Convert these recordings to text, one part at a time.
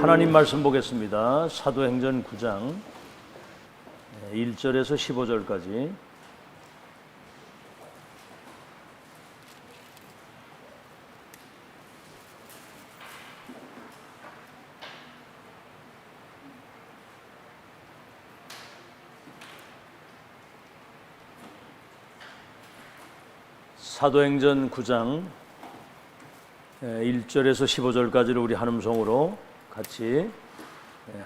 하나님 말씀 보겠습니다. 사도행전 9장 1절에서 15절까지. 사도행전 9장 1절에서 15절까지를 우리 한음성으로 같이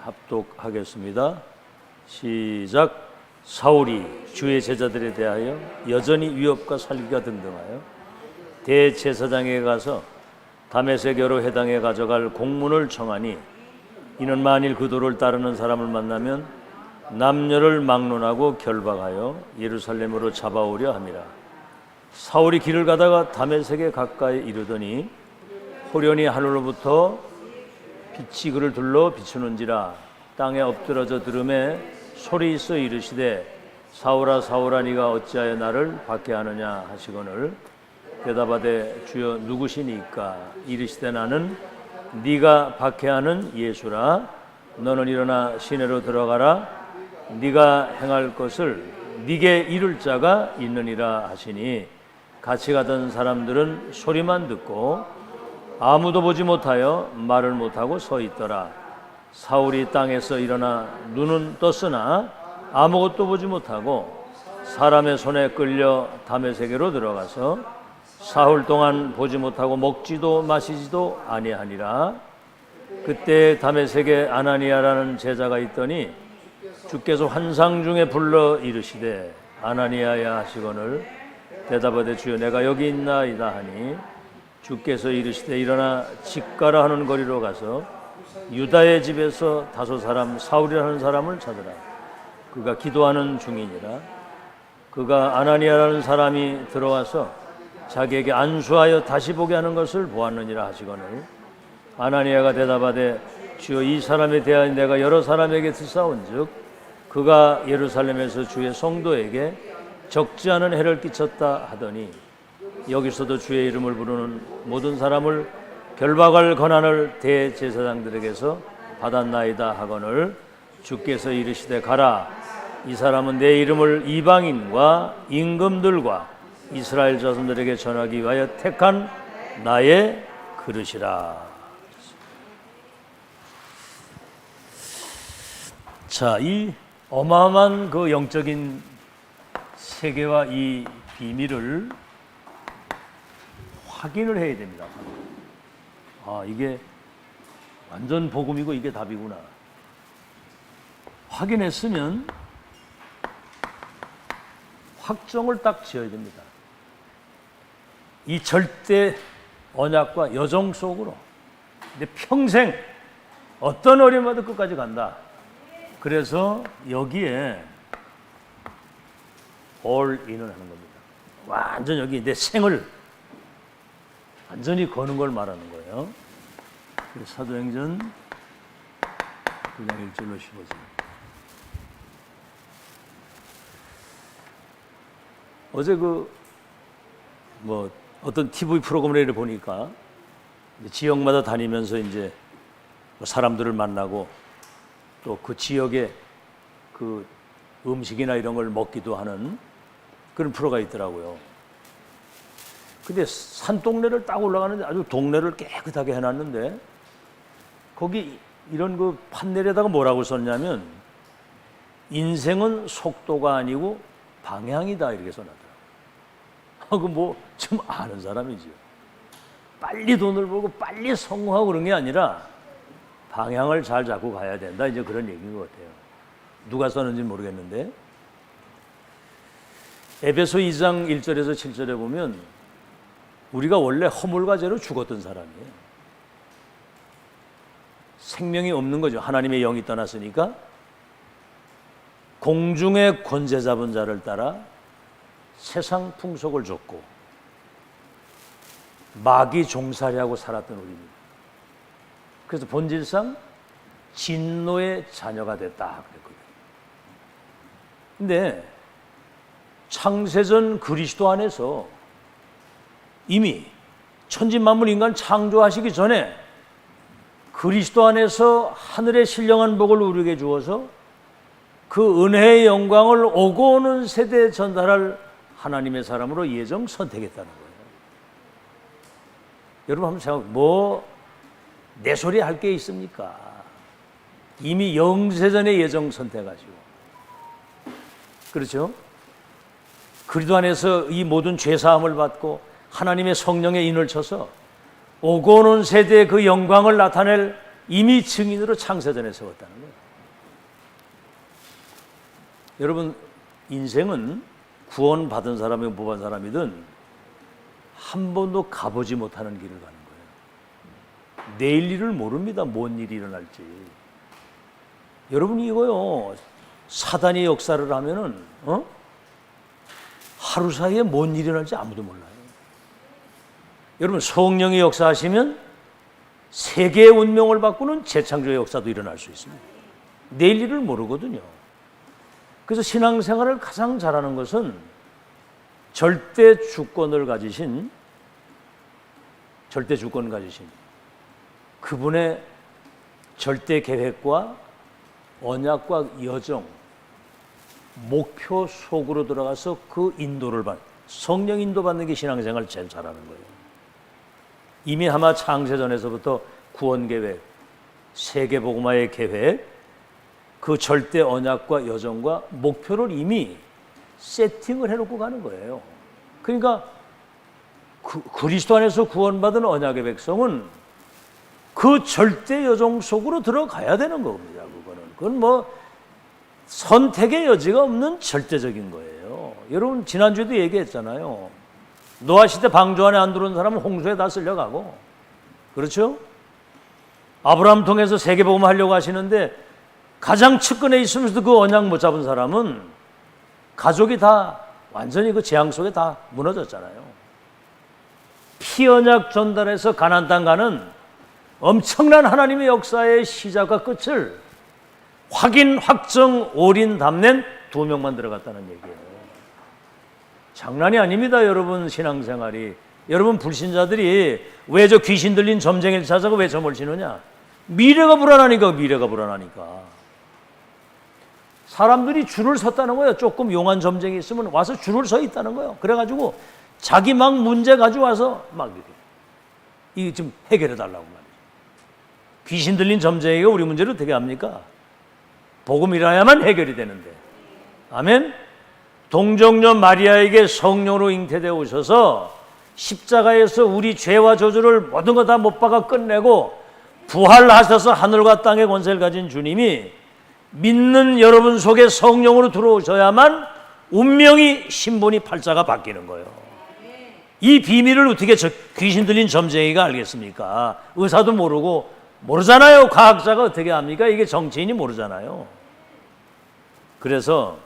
합독하겠습니다. 시작. 사울이 주의 제자들에 대하여 여전히 위협과 살기가 등등하여 대제사장에게 가서 다메섹으로 회당에 가져갈 공문을 청하니, 이는 만일 그 도를 따르는 사람을 만나면 남녀를 막론하고 결박하여 예루살렘으로 잡아오려 함이라. 사울이 길을 가다가 다메섹에 가까이 이르더니 호련히 하늘로부터 빛이 그를 둘러 비추는지라. 땅에 엎드러져 들음에 소리 있어 이르시되, 사울아 사울아 네가 어찌하여 나를 박해하느냐 하시거늘, 대답하되 주여 누구시니까? 이르시되 나는 네가 박해하는 예수라. 너는 일어나 시내로 들어가라. 네가 행할 것을 네게 이룰 자가 있느니라 하시니, 같이 가던 사람들은 소리만 듣고 아무도 보지 못하여 말을 못하고 서 있더라. 사울이 땅에서 일어나 눈은 떴으나 아무것도 보지 못하고 사람의 손에 끌려 다메섹으로 들어가서 사흘 동안 보지 못하고 먹지도 마시지도 아니하니라. 그때 다메섹에 아나니아라는 제자가 있더니 주께서 환상 중에 불러 이르시되, 아나니아야 하시거늘, 대답하되 주여 내가 여기 있나이다 하니, 주께서 이르시되 일어나 집가라 하는 거리로 가서 유다의 집에서 다소 사람 사울이라는 사람을 찾으라. 그가 기도하는 중이니라. 그가 아나니아라는 사람이 들어와서 자기에게 안수하여 다시 보게 하는 것을 보았느니라 하시거늘, 아나니아가 대답하되 주여 이 사람에 대하여 내가 여러 사람에게 듣사온즉 그가 예루살렘에서 주의 성도에게 적지 않은 해를 끼쳤다 하더니, 여기서도 주의 이름을 부르는 모든 사람을 결박할 권한을 대제사장들에게서 받았나이다 하거늘, 주께서 이르시되 가라. 이 사람은 내 이름을 이방인과 임금들과 이스라엘 자손들에게 전하기 위하여 택한 나의 그릇이라. 자, 이 어마어마한 그 영적인 세계와 이 비밀을 확인을 해야 됩니다. 아, 이게 완전 복음이고 이게 답이구나. 확인했으면 확정을 딱 지어야 됩니다. 이 절대 언약과 여정 속으로 내 평생 어떤 어려움에도 끝까지 간다. 그래서 여기에 all in을 하는 겁니다. 완전 여기 내 생을 완전히 거는 걸 말하는 거예요. 사도행전 9장 1절로 15절. 어제 어떤 TV 프로그램을 보니까 지역마다 다니면서 이제 사람들을 만나고 또 그 지역의 그 음식이나 이런 걸 먹기도 하는 그런 프로가 있더라고요. 근데 산동네를 딱 올라가는데 아주 동네를 깨끗하게 해놨는데, 거기 이런 그 판넬에다가 뭐라고 썼냐면, 인생은 속도가 아니고 방향이다, 이렇게 써놨더라고요. 그 뭐 좀 아는 사람이지요. 빨리 돈을 벌고 빨리 성공하고 그런 게 아니라 방향을 잘 잡고 가야 된다, 이제 그런 얘기인 것 같아요. 누가 썼는지 모르겠는데, 에베소 2장 1절에서 7절에 보면 우리가 원래 허물과 죄로 죽었던 사람이에요. 생명이 없는 거죠. 하나님의 영이 떠났으니까. 공중의 권세 잡은 자를 따라 세상 풍속을 줬고 마귀 종살이하고 살았던 우리입니다. 그래서 본질상 진노의 자녀가 됐다 그랬거든요. 근데 창세전 그리스도 안에서 이미 천지만물 인간 창조하시기 전에 그리스도 안에서 하늘의 신령한 복을 누리게 주어서 그 은혜의 영광을 오고 오는 세대에 전달할 하나님의 사람으로 예정 선택했다는 거예요. 여러분 한번 생각해, 내 소리 할 게 있습니까? 이미 영세전에 예정 선택하시고, 그렇죠? 그리스도 안에서 이 모든 죄사함을 받고 하나님의 성령의 인을 쳐서 오고 오는 세대의 그 영광을 나타낼 이미 증인으로 창세전에 세웠다는 거예요. 여러분, 인생은 구원받은 사람이든 못 받은 사람이든 한 번도 가보지 못하는 길을 가는 거예요. 내일 일을 모릅니다. 뭔 일이 일어날지. 여러분, 이거요, 사단이 역사를 하면은 하루 사이에 뭔 일이 일어날지 아무도 몰라요. 여러분, 성령이 역사하시면 세계의 운명을 바꾸는 재창조의 역사도 일어날 수 있습니다. 내일 일을 모르거든요. 그래서 신앙생활을 가장 잘하는 것은 절대 주권을 가지신 그분의 절대 계획과 언약과 여정, 목표 속으로 들어가서 그 인도를 성령 인도받는 게 신앙생활을 제일 잘하는 거예요. 이미 아마 창세전에서부터 구원계획, 세계복음화의 계획, 그 절대 언약과 여정과 목표를 이미 세팅을 해놓고 가는 거예요. 그러니까 그리스도 안에서 구원받은 언약의 백성은 그 절대 여정 속으로 들어가야 되는 겁니다. 그건 선택의 여지가 없는 절대적인 거예요. 여러분, 지난주에도 얘기했잖아요. 노아 시대 방주 안에 안 들어온 사람은 홍수에 다 쓸려가고, 그렇죠? 아브라함 통해서 세계복음 하려고 하시는데 가장 측근에 있으면서도 그 언약 못 잡은 사람은 가족이 다 완전히 그 재앙 속에 다 무너졌잖아요. 피언약 전달해서 가나안 땅 가는 엄청난 하나님의 역사의 시작과 끝을 확인, 확정, 올인, 담낸 2명만 들어갔다는 얘기예요. 장난이 아닙니다, 여러분. 신앙생활이. 여러분, 불신자들이 왜 저 귀신 들린 점쟁이를 찾아가 왜 점을 치느냐? 미래가 불안하니까. 사람들이 줄을 섰다는 거예요. 조금 용한 점쟁이 있으면 와서 줄을 서 있다는 거예요. 그래가지고 자기 막 문제 가지고 와서 막 이렇게 이게 좀 해결해 달라고 말이죠. 귀신 들린 점쟁이가 우리 문제를 어떻게 합니까? 복음이라야만 해결이 되는데. 아멘. 동정녀 마리아에게 성령으로 잉태되어 오셔서 십자가에서 우리 죄와 저주를 모든 거 다 못 박아 끝내고 부활하셔서 하늘과 땅의 권세를 가진 주님이 믿는 여러분 속에 성령으로 들어오셔야만 운명이, 신분이, 팔자가 바뀌는 거예요. 이 비밀을 어떻게 귀신 들린 점쟁이가 알겠습니까? 의사도 모르잖아요. 과학자가 어떻게 합니까? 이게 정치인이 모르잖아요. 그래서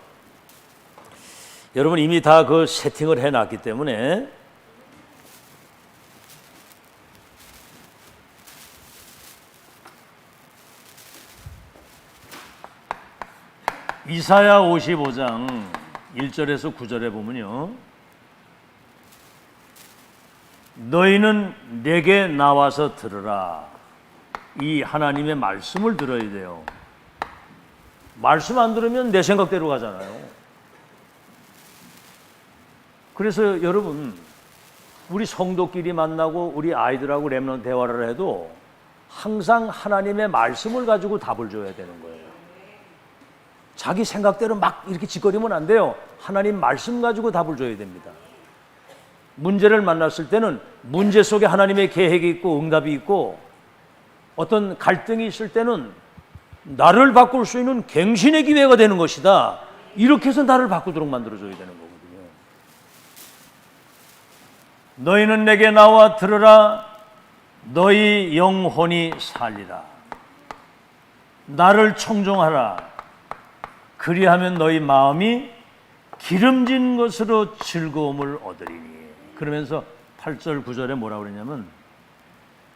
여러분, 이미 다 그 세팅을 해놨기 때문에 이사야 55장 1절에서 9절에 보면요, 너희는 내게 나와서 들으라. 이 하나님의 말씀을 들어야 돼요. 말씀 안 들으면 내 생각대로 가잖아요. 그래서 여러분, 우리 성도끼리 만나고 우리 아이들하고 렘넌트 대화를 해도 항상 하나님의 말씀을 가지고 답을 줘야 되는 거예요. 자기 생각대로 막 이렇게 짓거리면 안 돼요. 하나님 말씀 가지고 답을 줘야 됩니다. 문제를 만났을 때는 문제 속에 하나님의 계획이 있고 응답이 있고, 어떤 갈등이 있을 때는 나를 바꿀 수 있는 갱신의 기회가 되는 것이다. 이렇게 해서 나를 바꾸도록 만들어줘야 되는 거거든요. 너희는 내게 나와 들으라. 너희 영혼이 살리라. 나를 청종하라. 그리하면 너희 마음이 기름진 것으로 즐거움을 얻으리니. 그러면서 8절 9절에 뭐라고 그러냐면,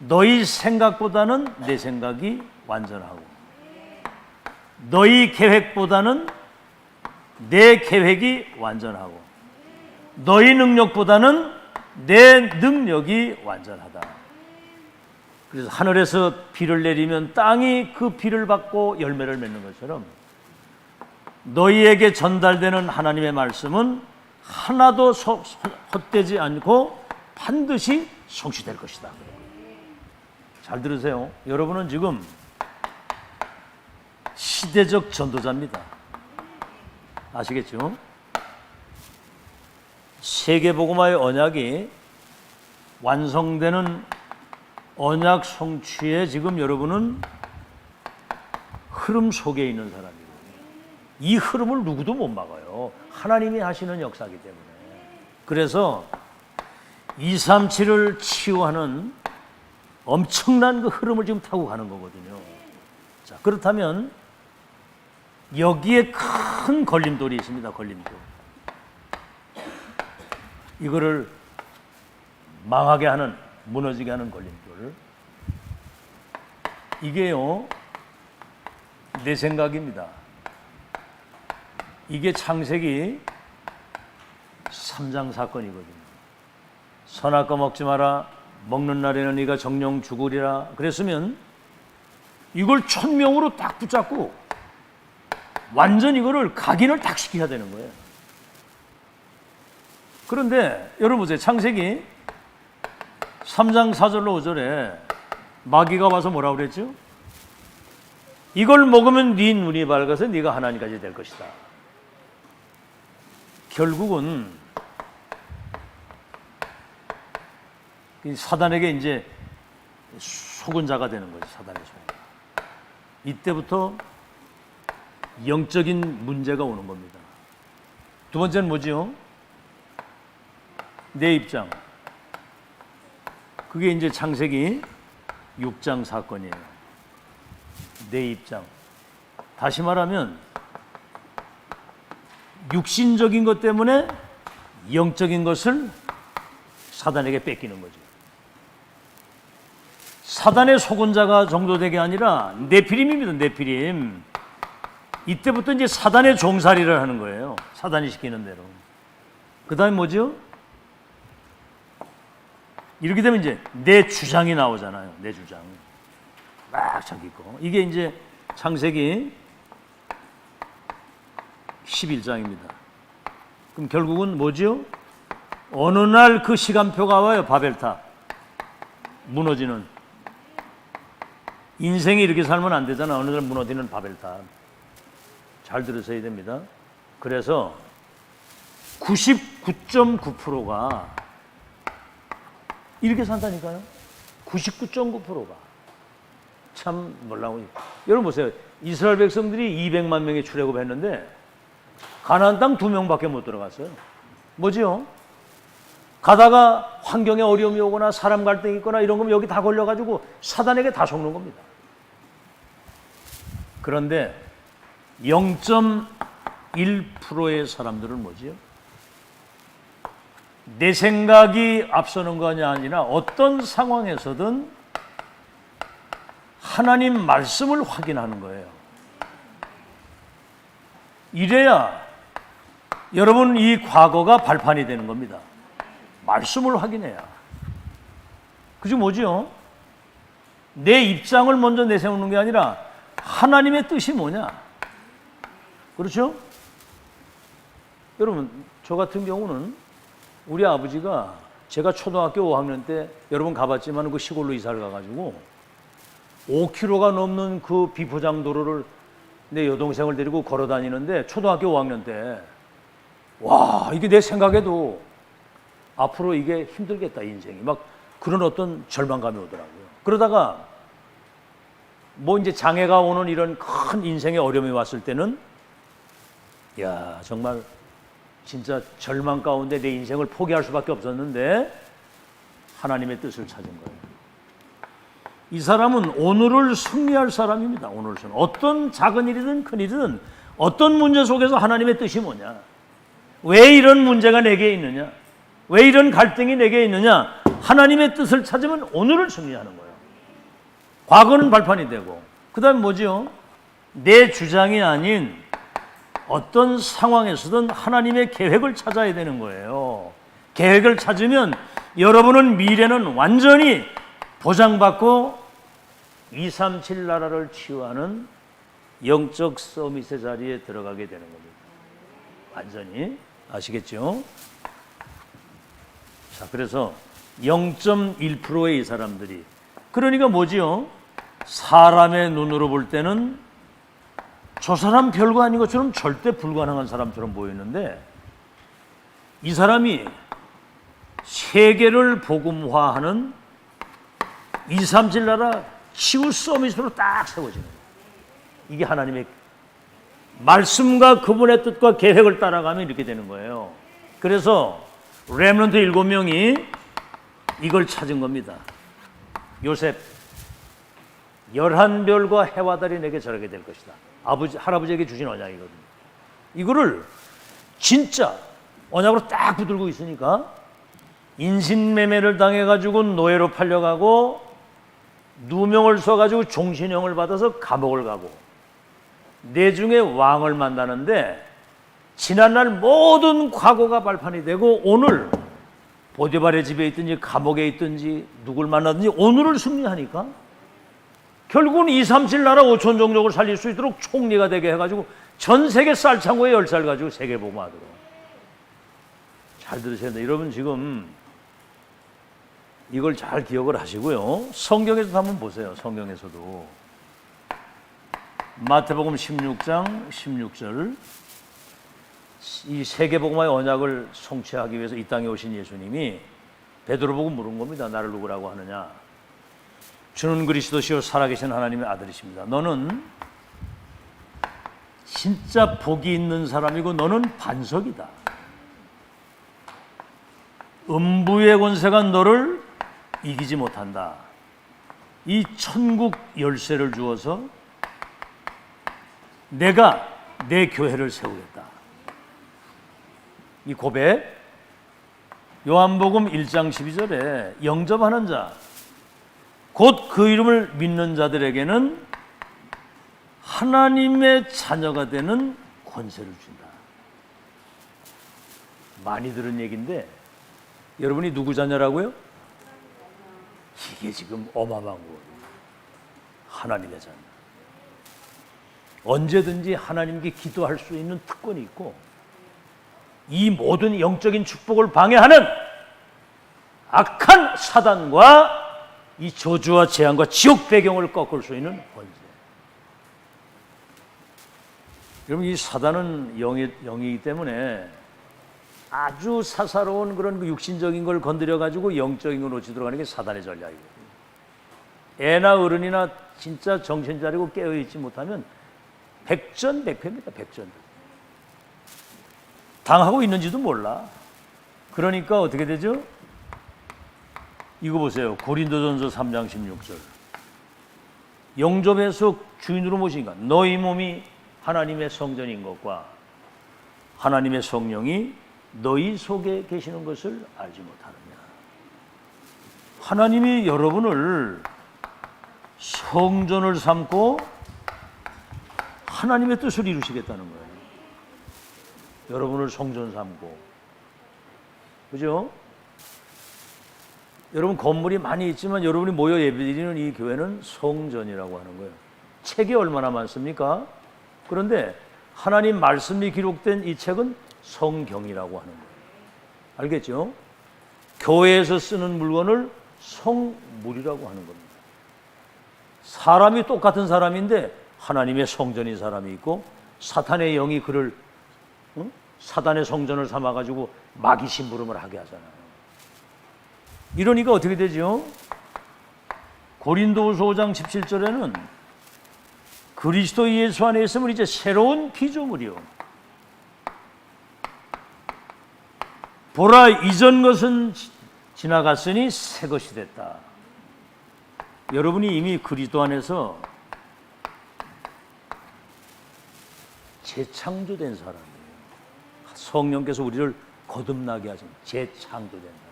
너희 생각보다는 내 생각이 완전하고 너희 계획보다는 내 계획이 완전하고 너희 능력보다는 내 능력이 완전하다. 그래서 하늘에서 비를 내리면 땅이 그 비를 받고 열매를 맺는 것처럼 너희에게 전달되는 하나님의 말씀은 하나도 헛되지 않고 반드시 성취될 것이다. 잘 들으세요. 여러분은 지금 시대적 전도자입니다. 아시겠죠? 세계복음화의 언약이 완성되는 언약 성취에 지금 여러분은 흐름 속에 있는 사람이에요. 이 흐름을 누구도 못 막아요. 하나님이 하시는 역사이기 때문에. 그래서 237을 치유하는 엄청난 그 흐름을 지금 타고 가는 거거든요. 자, 그렇다면 여기에 큰 걸림돌이 있습니다. 걸림돌. 이거를 망하게 하는, 무너지게 하는 걸림돌. 이게요, 내 생각입니다. 이게 창세기 3장 사건이거든요. 선악과 먹지 마라. 먹는 날에는 네가 정령 죽으리라. 그랬으면 이걸 천명으로 딱 붙잡고 완전 이거를 각인을 딱 시켜야 되는 거예요. 그런데 여러분 보세요. 창세기 3장 4절로 5절에 마귀가 와서 뭐라고 그랬죠? 이걸 먹으면 네 눈이 밝아서 네가 하나님까지 될 것이다. 결국은 사단에게 이제 속은 자가 되는 거죠. 사단의 속. 이때부터 영적인 문제가 오는 겁니다. 두 번째는 뭐지요? 내 입장. 그게 이제 창세기 6장 사건이에요. 내 입장. 다시 말하면 육신적인 것 때문에 영적인 것을 사단에게 뺏기는 거죠. 사단의 속은 자가 정도되게 아니라 네피림입니다. 네피림. 이때부터 이제 사단의 종살이를 하는 거예요. 사단이 시키는 대로. 그 다음에 뭐죠? 이렇게 되면 이제 내 주장이 나오잖아요. 내 주장. 막 자기 거. 이게 이제 창세기 11장입니다. 그럼 결국은 뭐죠? 어느 날 그 시간표가 와요. 바벨탑. 무너지는. 인생이 이렇게 살면 안 되잖아. 어느 날 무너지는 바벨탑. 잘 들으셔야 됩니다. 그래서 99.9%가 이렇게 산다니까요. 99.9%가. 참 놀라워요. 여러분 보세요. 이스라엘 백성들이 200만 명이 출애굽했는데 가나안 땅 2명밖에 못 들어갔어요. 뭐지요? 가다가 환경에 어려움이 오거나 사람 갈등이 있거나 이런 거면 여기 다 걸려가지고 사단에게 다 속는 겁니다. 그런데 0.1%의 사람들은 뭐지요? 내 생각이 앞서는 것이 아니라 어떤 상황에서든 하나님 말씀을 확인하는 거예요. 이래야 여러분 이 과거가 발판이 되는 겁니다. 말씀을 확인해야. 그게 뭐지요? 내 입장을 먼저 내세우는 게 아니라 하나님의 뜻이 뭐냐? 그렇죠? 여러분, 저 같은 경우는 우리 아버지가 제가 초등학교 5학년 때 여러분 가봤지만 그 시골로 이사를 가가지고 5km가 넘는 그 비포장 도로를 내 여동생을 데리고 걸어 다니는데 초등학교 5학년 때 와, 이게 내 생각에도 앞으로 이게 힘들겠다, 인생이. 막 그런 어떤 절망감이 오더라고요. 그러다가 뭐 이제 장애가 오는 이런 큰 인생의 어려움이 왔을 때는 야, 정말 진짜 절망 가운데 내 인생을 포기할 수밖에 없었는데 하나님의 뜻을 찾은 거예요. 이 사람은 오늘을 승리할 사람입니다. 오늘 승리. 어떤 작은 일이든 큰 일이든 어떤 문제 속에서 하나님의 뜻이 뭐냐? 왜 이런 문제가 내게 있느냐? 왜 이런 갈등이 내게 있느냐? 하나님의 뜻을 찾으면 오늘을 승리하는 거예요. 과거는 발판이 되고 그 다음에 뭐지요? 내 주장이 아닌 어떤 상황에서든 하나님의 계획을 찾아야 되는 거예요. 계획을 찾으면 여러분은 미래는 완전히 보장받고 237 나라를 치유하는 영적 서밋의 자리에 들어가게 되는 겁니다. 완전히 아시겠죠? 자, 그래서 0.1%의 이 사람들이, 그러니까 뭐지요? 사람의 눈으로 볼 때는 저 사람 별거 아닌 것처럼 절대 불가능한 사람처럼 보이는데, 이 사람이 세계를 복음화하는 237 나라 치유 서밋으로 딱 세워지는 거예요. 이게 하나님의 말씀과 그분의 뜻과 계획을 따라가면 이렇게 되는 거예요. 그래서 렘넌트 7명이 이걸 찾은 겁니다. 요셉, 11별과 해와 달이 내게 절하게 될 것이다. 할아버지에게 주신 언약이거든요. 이거를 진짜 언약으로 딱 붙들고 있으니까 인신매매를 당해가지고 노예로 팔려가고 누명을 써가지고 종신형을 받아서 감옥을 가고 내중에 왕을 만나는데 지난날 모든 과거가 발판이 되고 오늘 보디발의 집에 있든지 감옥에 있든지 누굴 만나든지 오늘을 승리하니까 결국은 237 나라 5천 종족을 살릴 수 있도록 총리가 되게 해가지고 전 세계 쌀창고에 10살 가지고 세계복음하도록. 잘 들으셔야 돼요. 여러분 지금 이걸 잘 기억을 하시고요. 성경에서도 한번 보세요. 성경에서도 마태복음 16장 16절, 이 세계복음화의 언약을 성취하기 위해서 이 땅에 오신 예수님이 베드로 보고 물은 겁니다. 나를 누구라고 하느냐? 주는 그리스도시요 살아계신 하나님의 아들이십니다. 너는 진짜 복이 있는 사람이고 너는 반석이다. 음부의 권세가 너를 이기지 못한다. 이 천국 열쇠를 주어서 내가 내 교회를 세우겠다. 이 고백, 요한복음 1장 12절에 영접하는 자, 곧 그 이름을 믿는 자들에게는 하나님의 자녀가 되는 권세를 준다. 많이 들은 얘기인데 여러분이 누구 자녀라고요? 이게 지금 어마어마한 거예요. 하나님의 자녀. 언제든지 하나님께 기도할 수 있는 특권이 있고 이 모든 영적인 축복을 방해하는 악한 사단과 이 저주와 재앙과 지옥 배경을 꺾을 수 있는 권세. 여러분 이 사단은 영이기 때문에 아주 사사로운 그런 육신적인 걸 건드려가지고 영적인 걸 놓치 들어가는 게 사단의 전략이거든요. 애나 어른이나 진짜 정신 차리고 깨어있지 못하면 백전백패입니다. 백전. 당하고 있는지도 몰라. 그러니까 어떻게 되죠? 이거 보세요. 고린도전서 3장 16절. 영접해서 주인으로 모시니까 너희 몸이 하나님의 성전인 것과 하나님의 성령이 너희 속에 계시는 것을 알지 못하느냐. 하나님이 여러분을 성전을 삼고 하나님의 뜻을 이루시겠다는 거예요. 여러분을 성전 삼고. 그죠? 여러분 건물이 많이 있지만 여러분이 모여 예배드리는 이 교회는 성전이라고 하는 거예요. 책이 얼마나 많습니까? 그런데 하나님 말씀이 기록된 이 책은 성경이라고 하는 거예요. 알겠죠? 교회에서 쓰는 물건을 성물이라고 하는 겁니다. 사람이 똑같은 사람인데 하나님의 성전인 사람이 있고 사탄의 영이 그를 사단의 성전을 삼아가지고 마귀 심부름을 하게 하잖아요. 이러니까 어떻게 되죠? 고린도후서 5장 17절에는 그리스도 예수 안에 있으면 이제 새로운 피조물이요. 보라 이전 것은 지나갔으니 새 것이 됐다. 여러분이 이미 그리스도 안에서 재창조된 사람이에요. 성령께서 우리를 거듭나게 하신 재창조된 사람.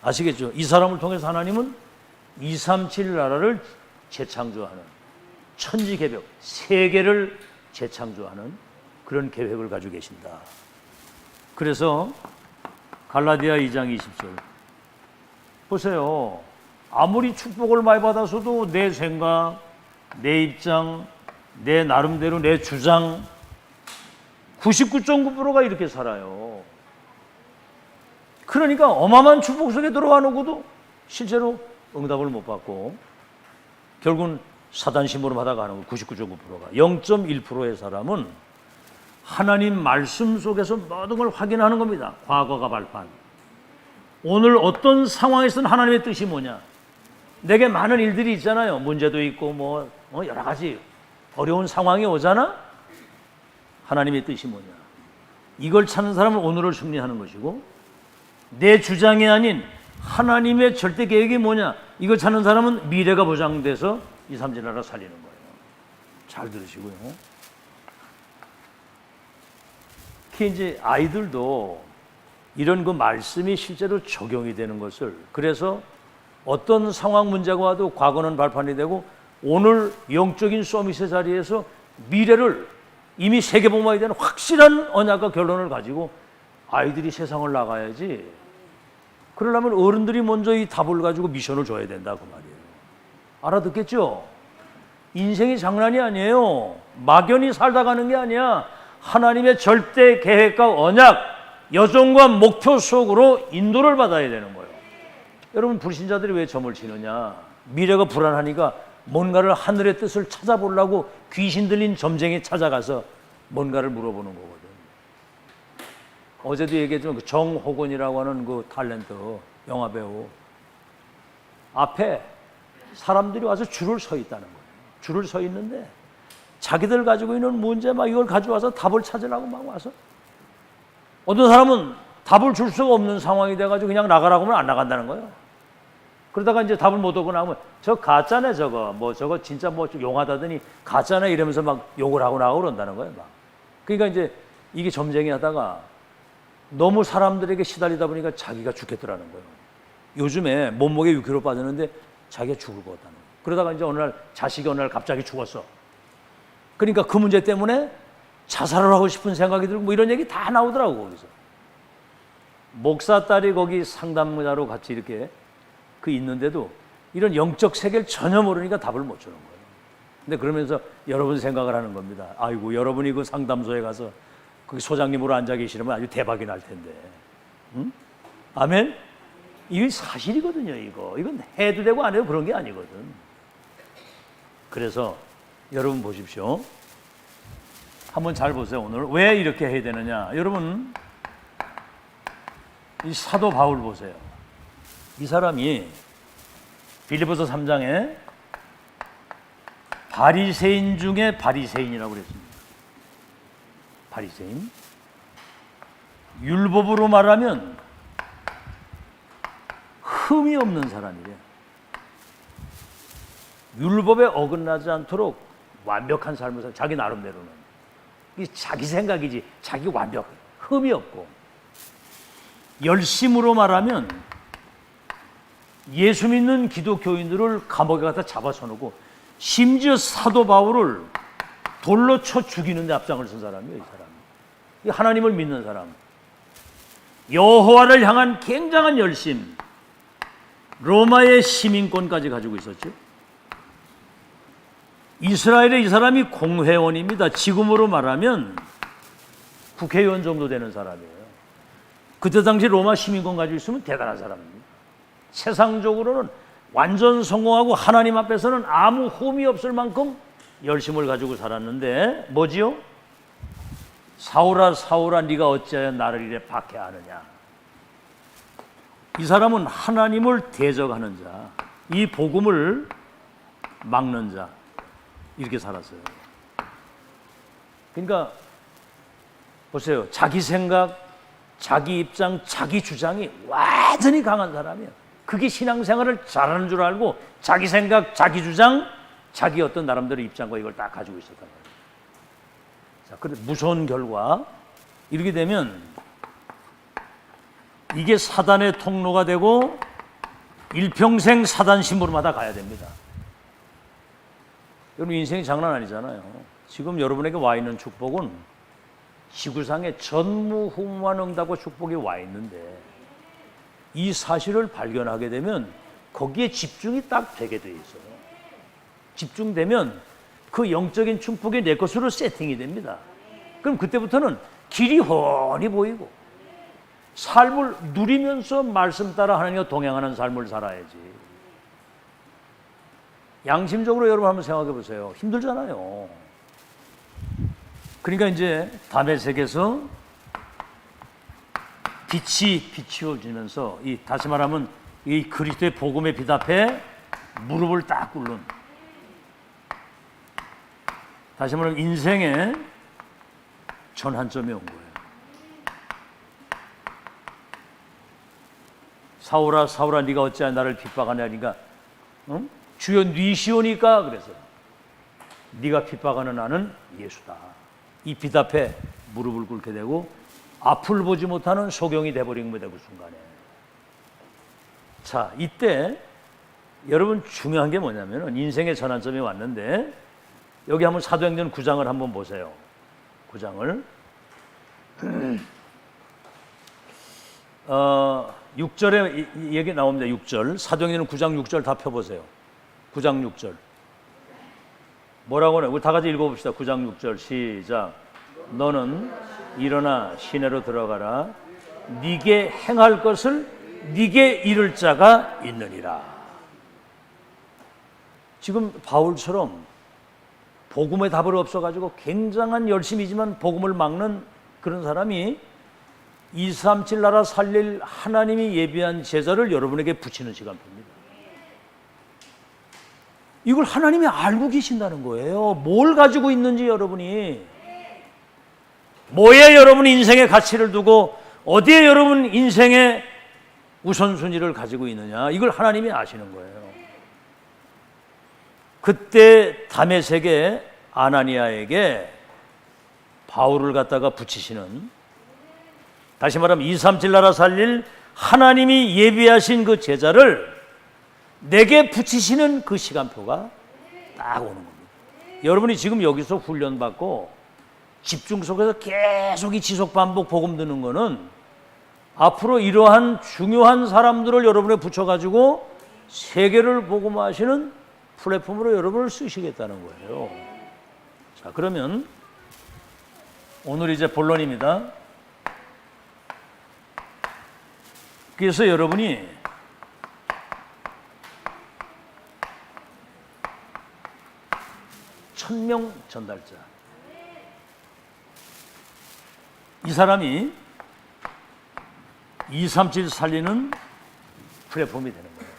아시겠죠? 이 사람을 통해서 하나님은 237 나라를 재창조하는 천지개벽, 세계를 재창조하는 그런 계획을 가지고 계신다. 그래서 갈라디아 2장 20절 보세요. 아무리 축복을 많이 받아서도 내 생각, 내 입장, 내 나름대로 내 주장 99.9%가 이렇게 살아요. 그러니까 어마어마한 축복 속에 들어가 놓고도 실제로 응답을 못 받고 결국은 사단 심부름 하다가 하는 거 99.9%가 0.1%의 사람은 하나님 말씀 속에서 모든 걸 확인하는 겁니다. 과거가 발판. 오늘 어떤 상황에서는 하나님의 뜻이 뭐냐. 내게 많은 일들이 있잖아요. 문제도 있고 여러 가지 어려운 상황이 오잖아. 하나님의 뜻이 뭐냐. 이걸 찾는 사람은 오늘을 승리하는 것이고 내 주장이 아닌 하나님의 절대 계획이 뭐냐. 이걸 찾는 사람은 미래가 보장돼서 이 삼지 나라 살리는 거예요. 잘 들으시고요. 특히 이제 아이들도 이런 그 말씀이 실제로 적용이 되는 것을 그래서 어떤 상황 문제가 와도 과거는 발판이 되고 오늘 영적인 서밋의 자리에서 미래를 이미 세계복음화에 대한 확실한 언약과 결론을 가지고 아이들이 세상을 나가야지. 그러려면 어른들이 먼저 이 답을 가지고 미션을 줘야 된다 그 말이에요. 알아듣겠죠? 인생이 장난이 아니에요. 막연히 살다 가는 게 아니야. 하나님의 절대 계획과 언약, 여정과 목표 속으로 인도를 받아야 되는 거예요. 여러분 불신자들이 왜 점을 치느냐. 미래가 불안하니까 뭔가를 하늘의 뜻을 찾아보려고 귀신 들린 점쟁이 찾아가서 뭔가를 물어보는 거거든. 어제도 얘기했지만 정호건이라고 하는 그 탤런트 영화배우 앞에 사람들이 와서 줄을 서 있다는 거예요. 줄을 서 있는데 자기들 가지고 있는 문제 막 이걸 가져와서 답을 찾으려고 막 와서 어떤 사람은 답을 줄 수가 없는 상황이 돼가지고 그냥 나가라고 하면 안 나간다는 거예요. 그러다가 이제 답을 못 얻고 나오면 저 가짜네 저거 저거 진짜 용하다더니 가짜네 이러면서 막 욕을 하고 나오고 그런다는 거예요. 막. 그러니까 이제 이게 점쟁이 하다가 너무 사람들에게 시달리다 보니까 자기가 죽겠더라는 거예요. 요즘에 몸무게 6kg 빠졌는데 자기가 죽을 것 같다는 거예요. 그러다가 이제 어느 날 자식이 어느 날 갑자기 죽었어. 그러니까 그 문제 때문에 자살을 하고 싶은 생각이 들고 이런 얘기 다 나오더라고 거기서. 목사 딸이 거기 상담자로 같이 이렇게 그 있는데도 이런 영적 세계를 전혀 모르니까 답을 못 주는 거예요. 근데 그러면서 여러분 생각을 하는 겁니다. 아이고 여러분이 그 상담소에 가서 그 소장님으로 앉아 계시려면 아주 대박이 날 텐데. 응? 아멘? 이게 사실이거든요. 이건 해도 되고 안 해도 그런 게 아니거든. 그래서 여러분 보십시오. 한번 잘 보세요. 오늘 왜 이렇게 해야 되느냐. 여러분 이 사도 바울 보세요. 이 사람이 빌립보서 3장에 바리새인 중에 바리새인이라고 그랬습니다. 바리새인. 율법으로 말하면 흠이 없는 사람이래. 율법에 어긋나지 않도록 완벽한 삶을 살 자기 나름대로는. 이 자기 생각이지 자기 완벽, 흠이 없고. 열심으로 말하면 예수 믿는 기독교인들을 감옥에 갖다 잡아서 놓고 심지어 사도 바울을 돌로 쳐 죽이는 데 앞장을 선 사람이에요. 이 사람. 이 하나님을 믿는 사람. 여호와를 향한 굉장한 열심. 로마의 시민권까지 가지고 있었죠. 이스라엘의 이 사람이 공회원입니다. 지금으로 말하면 국회의원 정도 되는 사람이에요. 그때 당시 로마 시민권 가지고 있으면 대단한 사람입니다. 세상적으로는 완전 성공하고 하나님 앞에서는 아무 흠이 없을 만큼 열심을 가지고 살았는데 뭐지요? 사울아 사울아 네가 어찌하여 나를 이래 박해하느냐. 이 사람은 하나님을 대적하는 자, 이 복음을 막는 자 이렇게 살았어요. 그러니까 보세요. 자기 생각, 자기 입장, 자기 주장이 완전히 강한 사람이에요. 그게 신앙생활을 잘하는 줄 알고 자기 생각, 자기 주장, 자기 어떤 나름대로 입장과 이걸 딱 가지고 있었단 말이에요. 자, 그런데 무서운 결과 이렇게 되면 이게 사단의 통로가 되고 일평생 사단 심부름하다 가야 됩니다. 여러분 인생이 장난 아니잖아요. 지금 여러분에게 와 있는 축복은 지구상에 전무후무한 응답과 축복이 와 있는데 이 사실을 발견하게 되면 거기에 집중이 딱 되게 돼 있어요. 집중되면 그 영적인 축복이 내 것으로 세팅이 됩니다. 그럼 그때부터는 길이 훤히 보이고 삶을 누리면서 말씀 따라 하나님과 동행하는 삶을 살아야지. 양심적으로 여러분 한번 생각해 보세요. 힘들잖아요. 그러니까 이제 다메섹에서 빛이 비추어지면서 다시 말하면 이 그리스도의 복음의 빛 앞에 무릎을 딱 꿇는, 다시 말하면 인생의 전환점이 온 거예요. 사울아 사울아 네가 어찌하여 나를 핍박하냐 하니까 응? 주여 네 시오니까 그래서 네가 핍박하는 나는 예수다. 이 빛 앞에 무릎을 꿇게 되고 앞을 보지 못하는 소경이 돼버린 겁니다. 그 순간에. 자, 이때 여러분 중요한 게 뭐냐면 인생의 전환점이 왔는데 여기 한번 사도행전 9장을 한번 보세요. 9장을 6절에 얘기 나옵니다. 6절 사도행전 9장 6절 다 펴보세요. 9장 6절 뭐라고 하나요? 우리 다 같이 읽어봅시다. 9장 6절 시작. 너는 일어나 시내로 들어가라. 네게 행할 것을 네게 이룰 자가 있느니라. 지금 바울처럼 복음의 답을 없어가지고 굉장한 열심이지만 복음을 막는 그런 사람이 237 나라 살릴 하나님이 예비한 제자를 여러분에게 붙이는 시간표입니다. 이걸 하나님이 알고 계신다는 거예요. 뭘 가지고 있는지 여러분이, 뭐에 여러분 인생의 가치를 두고 어디에 여러분 인생의 우선순위를 가지고 있느냐, 이걸 하나님이 아시는 거예요. 그때 다메섹의 아나니아에게 바울을 갖다가 붙이시는, 다시 말하면 237 나라 살릴 하나님이 예비하신 그 제자를 내게 붙이시는 그 시간표가 딱 오는 겁니다. 여러분이 지금 여기서 훈련받고 집중 속에서 계속 이 지속 반복 복음 듣는 거는 앞으로 이러한 중요한 사람들을 여러분에 붙여가지고 세계를 복음화하시는 플랫폼으로 여러분을 쓰시겠다는 거예요. 자, 그러면 오늘 이제 본론입니다. 그래서 여러분이 천명 전달자, 이 사람이 237 살리는 플랫폼이 되는 거예요.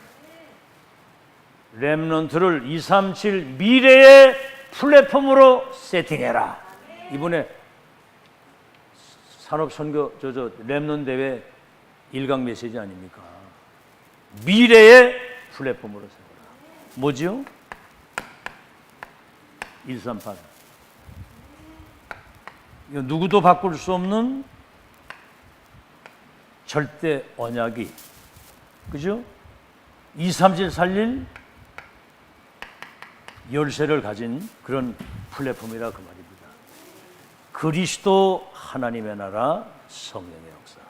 렘넌트를 237 미래의 플랫폼으로 세팅해라. 이번에 산업선교 렘넌트 대회 1강 메시지 아닙니까? 미래의 플랫폼으로 세워라. 뭐지요? 138. 이거 누구도 바꿀 수 없는 절대 언약이, 그죠? 237 살릴 열쇠를 가진 그런 플랫폼이라 그 말입니다. 그리스도 하나님의 나라 성령의 역사.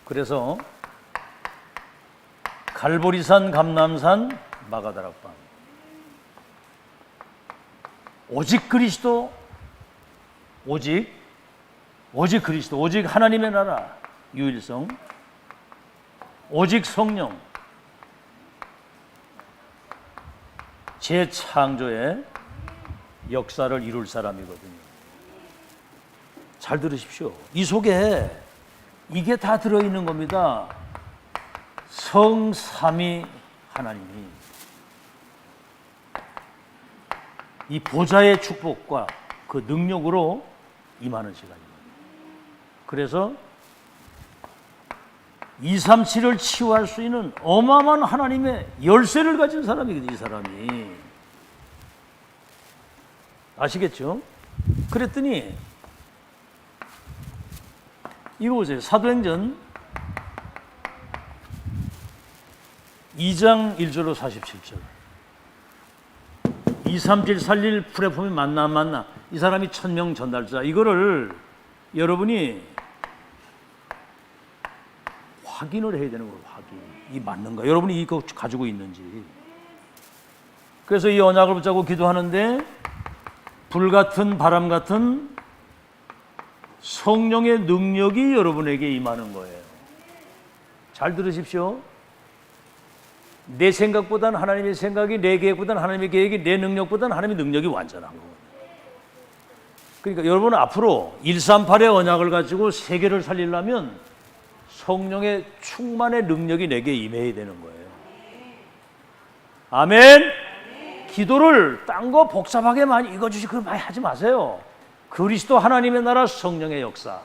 그래서 갈보리산, 감남산, 마가다락방, 오직 그리스도, 오직 그리스도, 오직 하나님의 나라 유일성, 오직 성령, 재창조의 역사를 이룰 사람이거든요. 잘 들으십시오. 이 속에 이게 다 들어있는 겁니다. 성삼위 하나님이 이 보좌의 축복과 그 능력으로 임하는 시간입니다. 그래서 237을 치유할 수 있는 어마어마한 하나님의 열쇠를 가진 사람이거든요. 이 사람이. 아시겠죠? 그랬더니 이거 보세요. 사도행전 2장 1절로 47절. 237 살릴 플랫폼이 맞나 안 맞나, 이 사람이 천명 전달자, 이거를 여러분이 확인을 해야 되는 거예요. 확인. 이 맞는가? 여러분이 이거 가지고 있는지. 그래서 이 언약을 붙잡고 기도하는데 불같은 바람 같은 성령의 능력이 여러분에게 임하는 거예요. 잘 들으십시오. 내 생각보다는 하나님의 생각이, 내 계획보다는 하나님의 계획이, 내 능력보다는 하나님의 능력이 완전한 거예요. 그러니까 여러분은 앞으로 138의 언약을 가지고 세계를 살리려면 성령의 충만의 능력이 내게 임해야 되는 거예요. 아멘. 기도를 딴 거 복잡하게 많이 읽어주시고 그거 많이 하지 마세요. 그리스도 하나님의 나라 성령의 역사.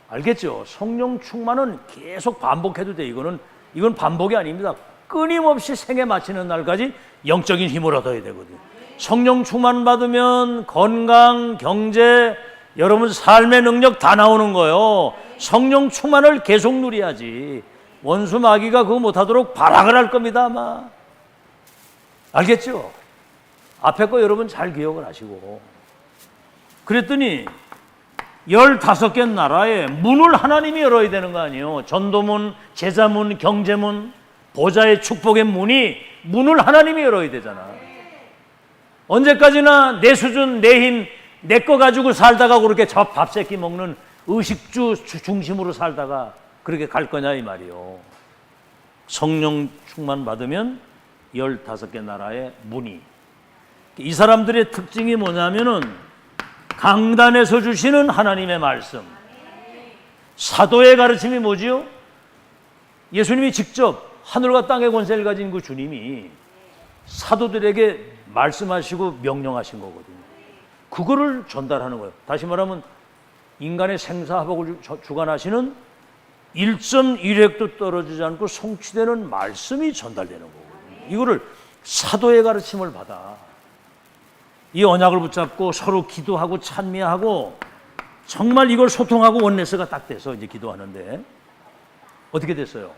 알겠죠? 성령 충만은 계속 반복해도 돼. 이건 반복이 아닙니다. 끊임없이 생에 마치는 날까지 영적인 힘을 얻어야 되거든요. 성령 충만 받으면 건강, 경제, 여러분 삶의 능력 다 나오는 거예요. 성령 충만을 계속 누려야지. 원수 마귀가 그거 못하도록 발악을 할 겁니다 아마. 알겠죠? 앞에 거 여러분 잘 기억을 하시고. 그랬더니 15개 나라에 문을 하나님이 열어야 되는 거 아니에요. 전도문, 제자문, 경제문, 보좌의 축복의 문을 하나님이 열어야 되잖아. 언제까지나 내 수준, 내 힘, 내 거 가지고 살다가 그렇게 밥 새끼 먹는 의식주 중심으로 살다가 그렇게 갈 거냐 이 말이요. 성령 충만 받으면 15개 나라의 문이. 이 사람들의 특징이 뭐냐면은 강단에서 주시는 하나님의 말씀. 사도의 가르침이 뭐지요? 예수님이 직접 하늘과 땅의 권세를 가진 그 주님이 사도들에게 말씀하시고 명령하신 거거든요. 그거를 전달하는 거예요. 다시 말하면 인간의 생사화복을 주관하시는 1.1획도 떨어지지 않고 성취되는 말씀이 전달되는 거거든요. 이거를 사도의 가르침을 받아 이 언약을 붙잡고 서로 기도하고 찬미하고 정말 이걸 소통하고 원네스가 딱 돼서 이제 기도하는데 어떻게 됐어요?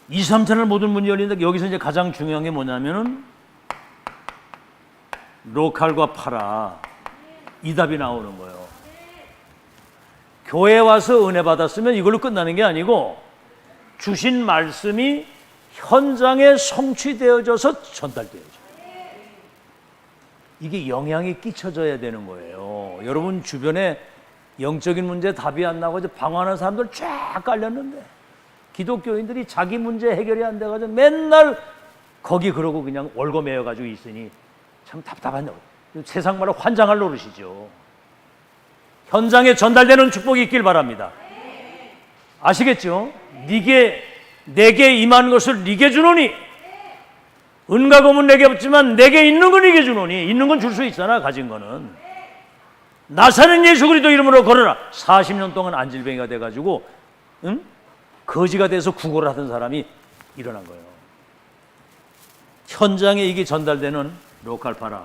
2, 3차를 모든 문이 열리는데 여기서 이제 가장 중요한 게 뭐냐면은 로칼과 파라 이 답이 나오는 거예요. 교회 와서 은혜 받았으면 이걸로 끝나는 게 아니고 주신 말씀이 현장에 성취되어져서 전달되어져. 이게 영향이 끼쳐져야 되는 거예요. 여러분 주변에 영적인 문제 답이 안 나고 방황하는 사람들 쫙 깔렸는데 기독교인들이 자기 문제 해결이 안 돼가지고 맨날 거기 그러고 그냥 월거매여가지고 있으니 참 답답한 세상 말로 환장할 노릇이죠. 현장에 전달되는 축복이 있길 바랍니다. 아시겠죠? 내게 임한 것을 네게 주노니 은과 금은 내게 없지만 내게 있는 건 네게 주노니. 있는 건 줄 수 있잖아. 가진 거는 나사렛 예수 그리스도 이름으로 걸어라. 40년 동안 안질뱅이가 돼가지고 거지가 돼서 구걸을 하던 사람이 일어난 거예요. 현장에 이게 전달되는 로칼파라.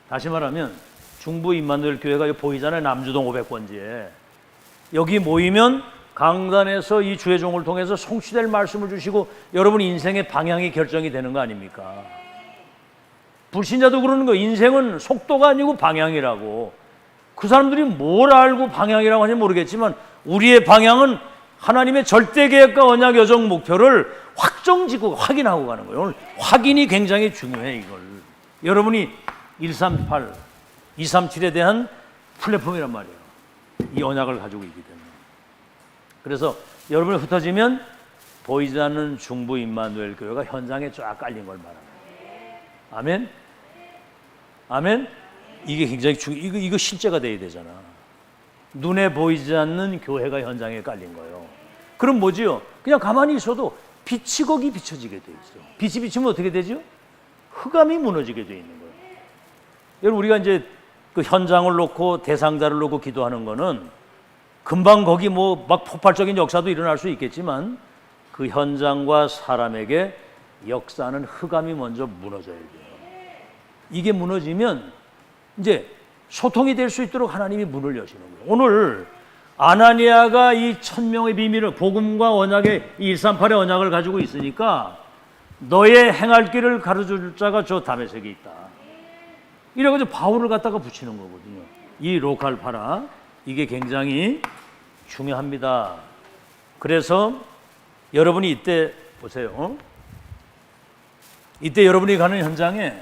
다시 말하면 중부 임마누엘 교회가 보이잖아요. 남주동 500번지에 여기 모이면 강단에서 이 주의 종을 통해서 성취될 말씀을 주시고 여러분 인생의 방향이 결정이 되는 거 아닙니까? 불신자도 그러는 거. 인생은 속도가 아니고 방향이라고. 그 사람들이 뭘 알고 방향이라고 하는지 모르겠지만 우리의 방향은 하나님의 절대 계획과 언약 여정 목표를 확정짓고 확인하고 가는 거예요. 오늘 확인이 굉장히 중요해. 이걸 여러분이 138, 237에 대한 플랫폼이란 말이에요. 이 언약을 가지고 있기 때문에. 그래서 여러분이 흩어지면 보이지 않는 중부 임마누엘 교회가 현장에 쫙 깔린 걸 말합니다. 아멘? 아멘? 이게 굉장히 이거 실제가 돼야 되잖아. 눈에 보이지 않는 교회가 현장에 깔린 거예요. 그럼 뭐지요? 그냥 가만히 있어도 빛이 거기 비춰지게 돼 있어. 빛이 비치면 어떻게 되죠? 흑암이 무너지게 돼 있는 거예요. 여러분 우리가 이제 그 현장을 놓고 대상자를 놓고 기도하는 거는 금방 거기 뭐 막 폭발적인 역사도 일어날 수 있겠지만 그 현장과 사람에게 역사는 흑암이 먼저 무너져야 돼요. 이게 무너지면 이제 소통이 될 수 있도록 하나님이 문을 여시는 거예요. 오늘 아나니아가 이 1000명의 비밀을 복음과 언약의 138의 언약을 가지고 있으니까 너의 행할 길을 가르쳐줄 자가 저 다메섹에 있다. 이래가지고 바울을 갖다가 붙이는 거거든요. 이 로칼파라 이게 굉장히 중요합니다. 그래서 여러분이 이때 보세요. 이때 여러분이 가는 현장에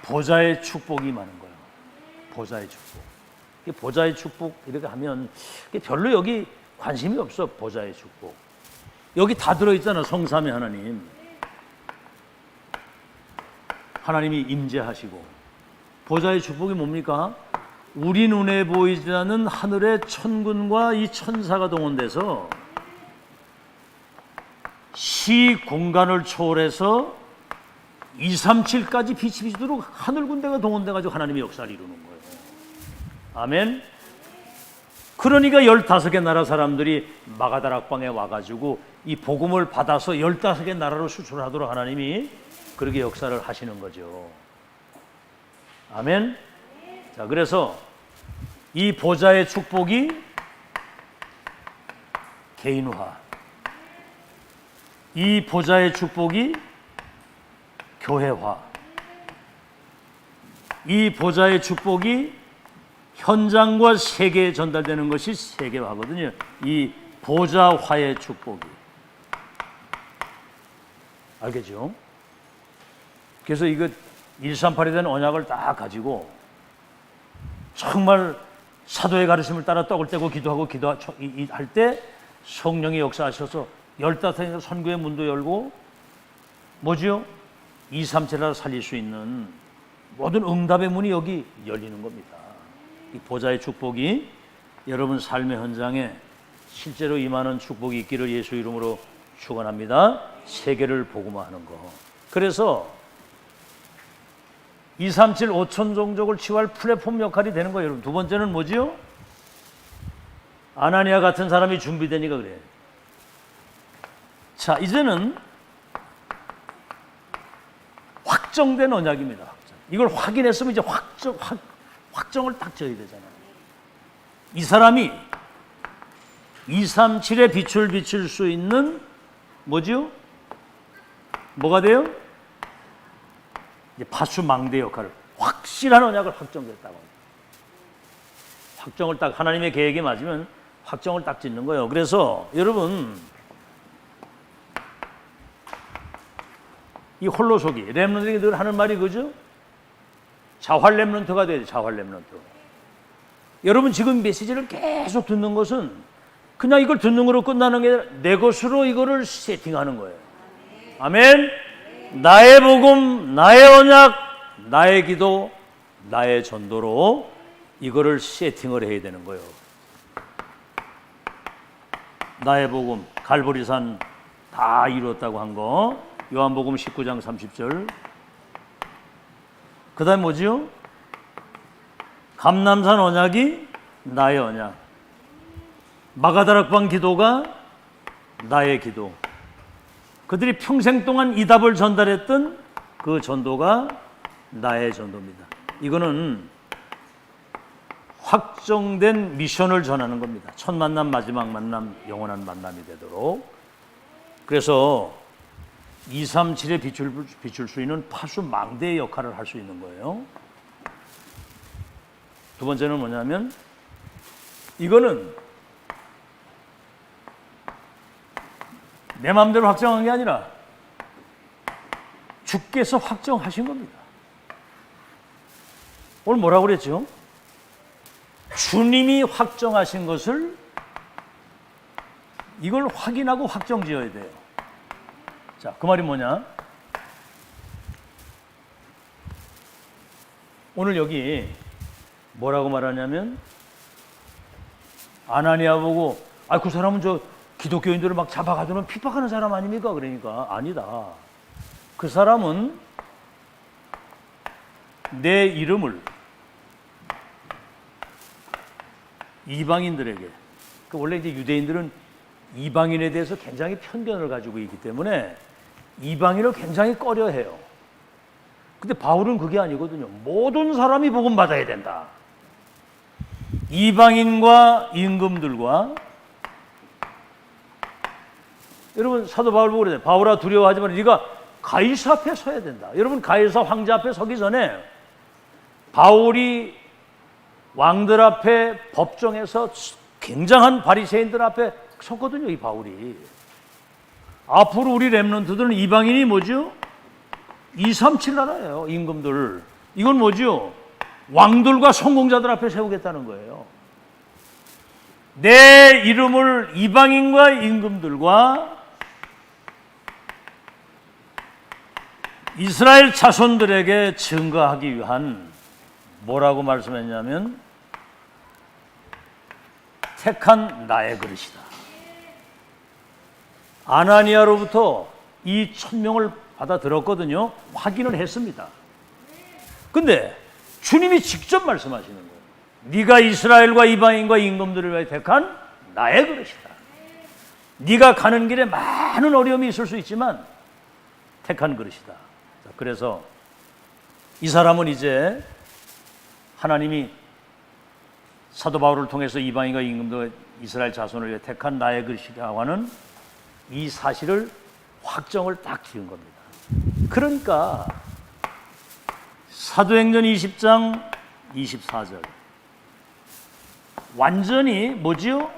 보좌의 축복이 많은 거예요. 보좌의 축복. 보좌의 축복 이렇게 하면 별로 여기 관심이 없어. 보좌의 축복. 여기 다 들어있잖아. 성삼위 하나님. 하나님이 임재하시고. 보좌의 축복이 뭡니까? 우리 눈에 보이지 않는 하늘의 천군과 이 천사가 동원돼서 시 공간을 초월해서 237까지 빛이 비치도록 하늘 군대가 동원돼가지고 하나님의 역사를 이루는 거예요. 아멘. 그러니까 15개 나라 사람들이 마가다락방에 와가지고 이 복음을 받아서 15개 나라로 수출하도록 하나님이 그렇게 역사를 하시는 거죠. 아멘. 자, 그래서 이 보좌의 축복이 개인화, 이 보좌의 축복이 교회화, 이 보좌의 축복이 현장과 세계에 전달되는 것이 세계화거든요. 이 보좌화의 축복이. 알겠죠? 그래서 이거 138에 대한 언약을 딱 가지고 정말 사도의 가르침을 따라 떡을 떼고 기도하고 할 때 성령이 역사하셔서 15개 선교의 문도 열고 뭐지요? 237나라 살릴 수 있는 모든 응답의 문이 여기 열리는 겁니다. 이 보좌의 축복이 여러분 삶의 현장에 실제로 임하는 축복이 있기를 예수 이름으로 축원합니다. 세계를 복음화하는 거. 그래서 237 5천 종족을 치유할 플랫폼 역할이 되는 거예요. 여러분. 두 번째는 뭐지요? 아나니아 같은 사람이 준비되니까 그래요. 자, 이제는 확정된 언약입니다. 확정. 이걸 확인했으면 이제 확정을 딱 져야 되잖아요. 이 사람이 237에 빛을 비칠 수 있는 뭐지요? 뭐가 돼요? 이제 파수망대 역할을 확실한 언약을 확정됐다고 합니다. 확정을 딱 하나님의 계획에 맞으면 확정을 딱 짓는 거예요. 그래서 여러분 이 홀로서기 렘넌트들이 늘 하는 말이 그죠? 자활 렘넌트가 돼야 돼. 자활 렘넌트. 여러분 지금 메시지를 계속 듣는 것은 그냥 이걸 듣는 거로 끝나는 게 아니라 내 것으로 이거를 세팅하는 거예요. 아멘. 나의 복음, 나의 언약, 나의 기도, 나의 전도로 이거를 세팅을 해야 되는 거예요. 나의 복음, 갈보리산 다 이루었다고 한 거. 요한복음 19장 30절. 그 다음에 뭐지요? 감람산 언약이 나의 언약. 마가다락방 기도가 나의 기도. 그들이 평생 동안 이 답을 전달했던 그 전도가 나의 전도입니다. 이거는 확정된 미션을 전하는 겁니다. 첫 만남, 마지막 만남, 영원한 만남이 되도록. 그래서 237에 비출 수 있는 파수 망대의 역할을 할 수 있는 거예요. 두 번째는 뭐냐면 이거는 내 마음대로 확정한 게 아니라 주께서 확정하신 겁니다. 오늘 뭐라고 그랬죠? 주님이 확정하신 것을 이걸 확인하고 확정지어야 돼요. 자, 그 말이 뭐냐? 오늘 여기 뭐라고 말하냐면 아나니아 보고 그 사람은 저 기독교인들을 막 잡아가지고 핍박하는 사람 아닙니까? 그러니까 아니다. 그 사람은 내 이름을 이방인들에게, 원래 이제 유대인들은 이방인에 대해서 굉장히 편견을 가지고 있기 때문에 이방인을 굉장히 꺼려해요. 근데 바울은 그게 아니거든요. 모든 사람이 복음 받아야 된다. 이방인과 임금들과 여러분 사도 바울 보고 그래요. 바울아 두려워하지 마라. 네가 가이사 앞에 서야 된다. 여러분 가이사 황제 앞에 서기 전에 바울이 왕들 앞에 법정에서 굉장한 바리새인들 앞에 섰거든요, 이 바울이. 앞으로 우리 렘넌트들은 이방인이 뭐죠? 237 나라예요, 임금들. 이건 뭐죠? 왕들과 성공자들 앞에 세우겠다는 거예요. 내 이름을 이방인과 임금들과 이스라엘 자손들에게 증거하기 위한, 뭐라고 말씀했냐면 택한 나의 그릇이다. 아나니아로부터 이 천명을 받아들었거든요. 확인을 했습니다. 근데 주님이 직접 말씀하시는 거예요. 네가 이스라엘과 이방인과 임금들을 위해 택한 나의 그릇이다. 네가 가는 길에 많은 어려움이 있을 수 있지만 택한 그릇이다. 그래서 이 사람은 이제 하나님이 사도 바울을 통해서 이방인과 임금들 이스라엘 자손을 위해 택한 나의 그릇이라고 하는 이 사실을 확정을 딱 지은 겁니다. 그러니까 사도행전 20장 24절 완전히 뭐지요?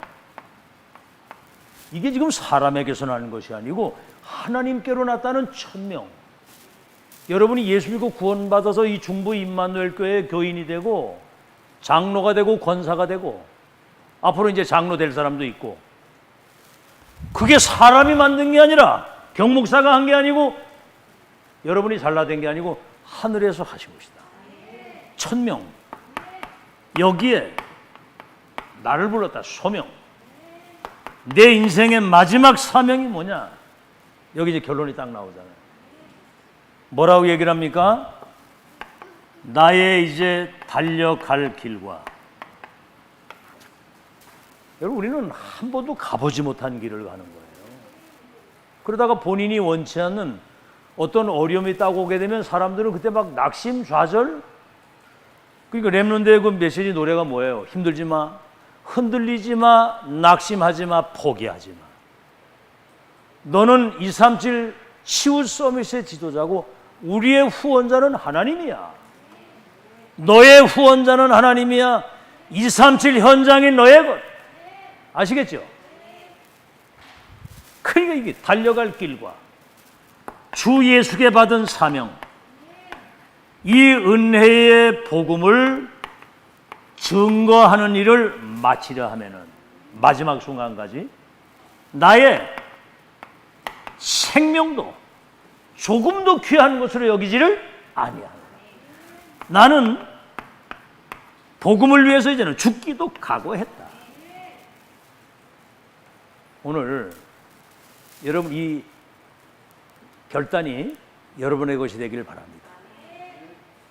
이게 지금 사람에게서 나는 것이 아니고 하나님께로 나타나는 천명. 여러분이 예수 믿고 구원받아서 이 중부 임마누엘 교회의 교인이 되고 장로가 되고 권사가 되고 앞으로 이제 장로 될 사람도 있고, 그게 사람이 만든 게 아니라 경목사가 한 게 아니고 여러분이 잘라된 게 아니고 하늘에서 하신 것이다. 천명. 여기에 나를 불렀다. 소명. 내 인생의 마지막 사명이 뭐냐? 여기 이제 결론이 딱 나오잖아요. 뭐라고 얘기를 합니까? 나의 이제 달려갈 길과, 여러분 우리는 한 번도 가보지 못한 길을 가는 거예요. 그러다가 본인이 원치 않는 어떤 어려움이 딱 오게 되면 사람들은 그때 막 낙심, 좌절. 그러니까 렘넌트의 그 메시지 노래가 뭐예요? 힘들지 마, 흔들리지 마, 낙심하지 마, 포기하지 마. 너는 237 치유 서밋의 지도자고 우리의 후원자는 하나님이야. 너의 후원자는 하나님이야. 237 현장이 너의 것. 아시겠죠? 그러니까 이게 달려갈 길과 주 예수께 받은 사명, 이 은혜의 복음을 증거하는 일을 마치려 하면은 마지막 순간까지 나의 생명도 조금도 귀한 것으로 여기지를 아니하노라. 나는 복음을 위해서 이제는 죽기도 각오했다. 오늘 여러분 이 결단이 여러분의 것이 되기를 바랍니다.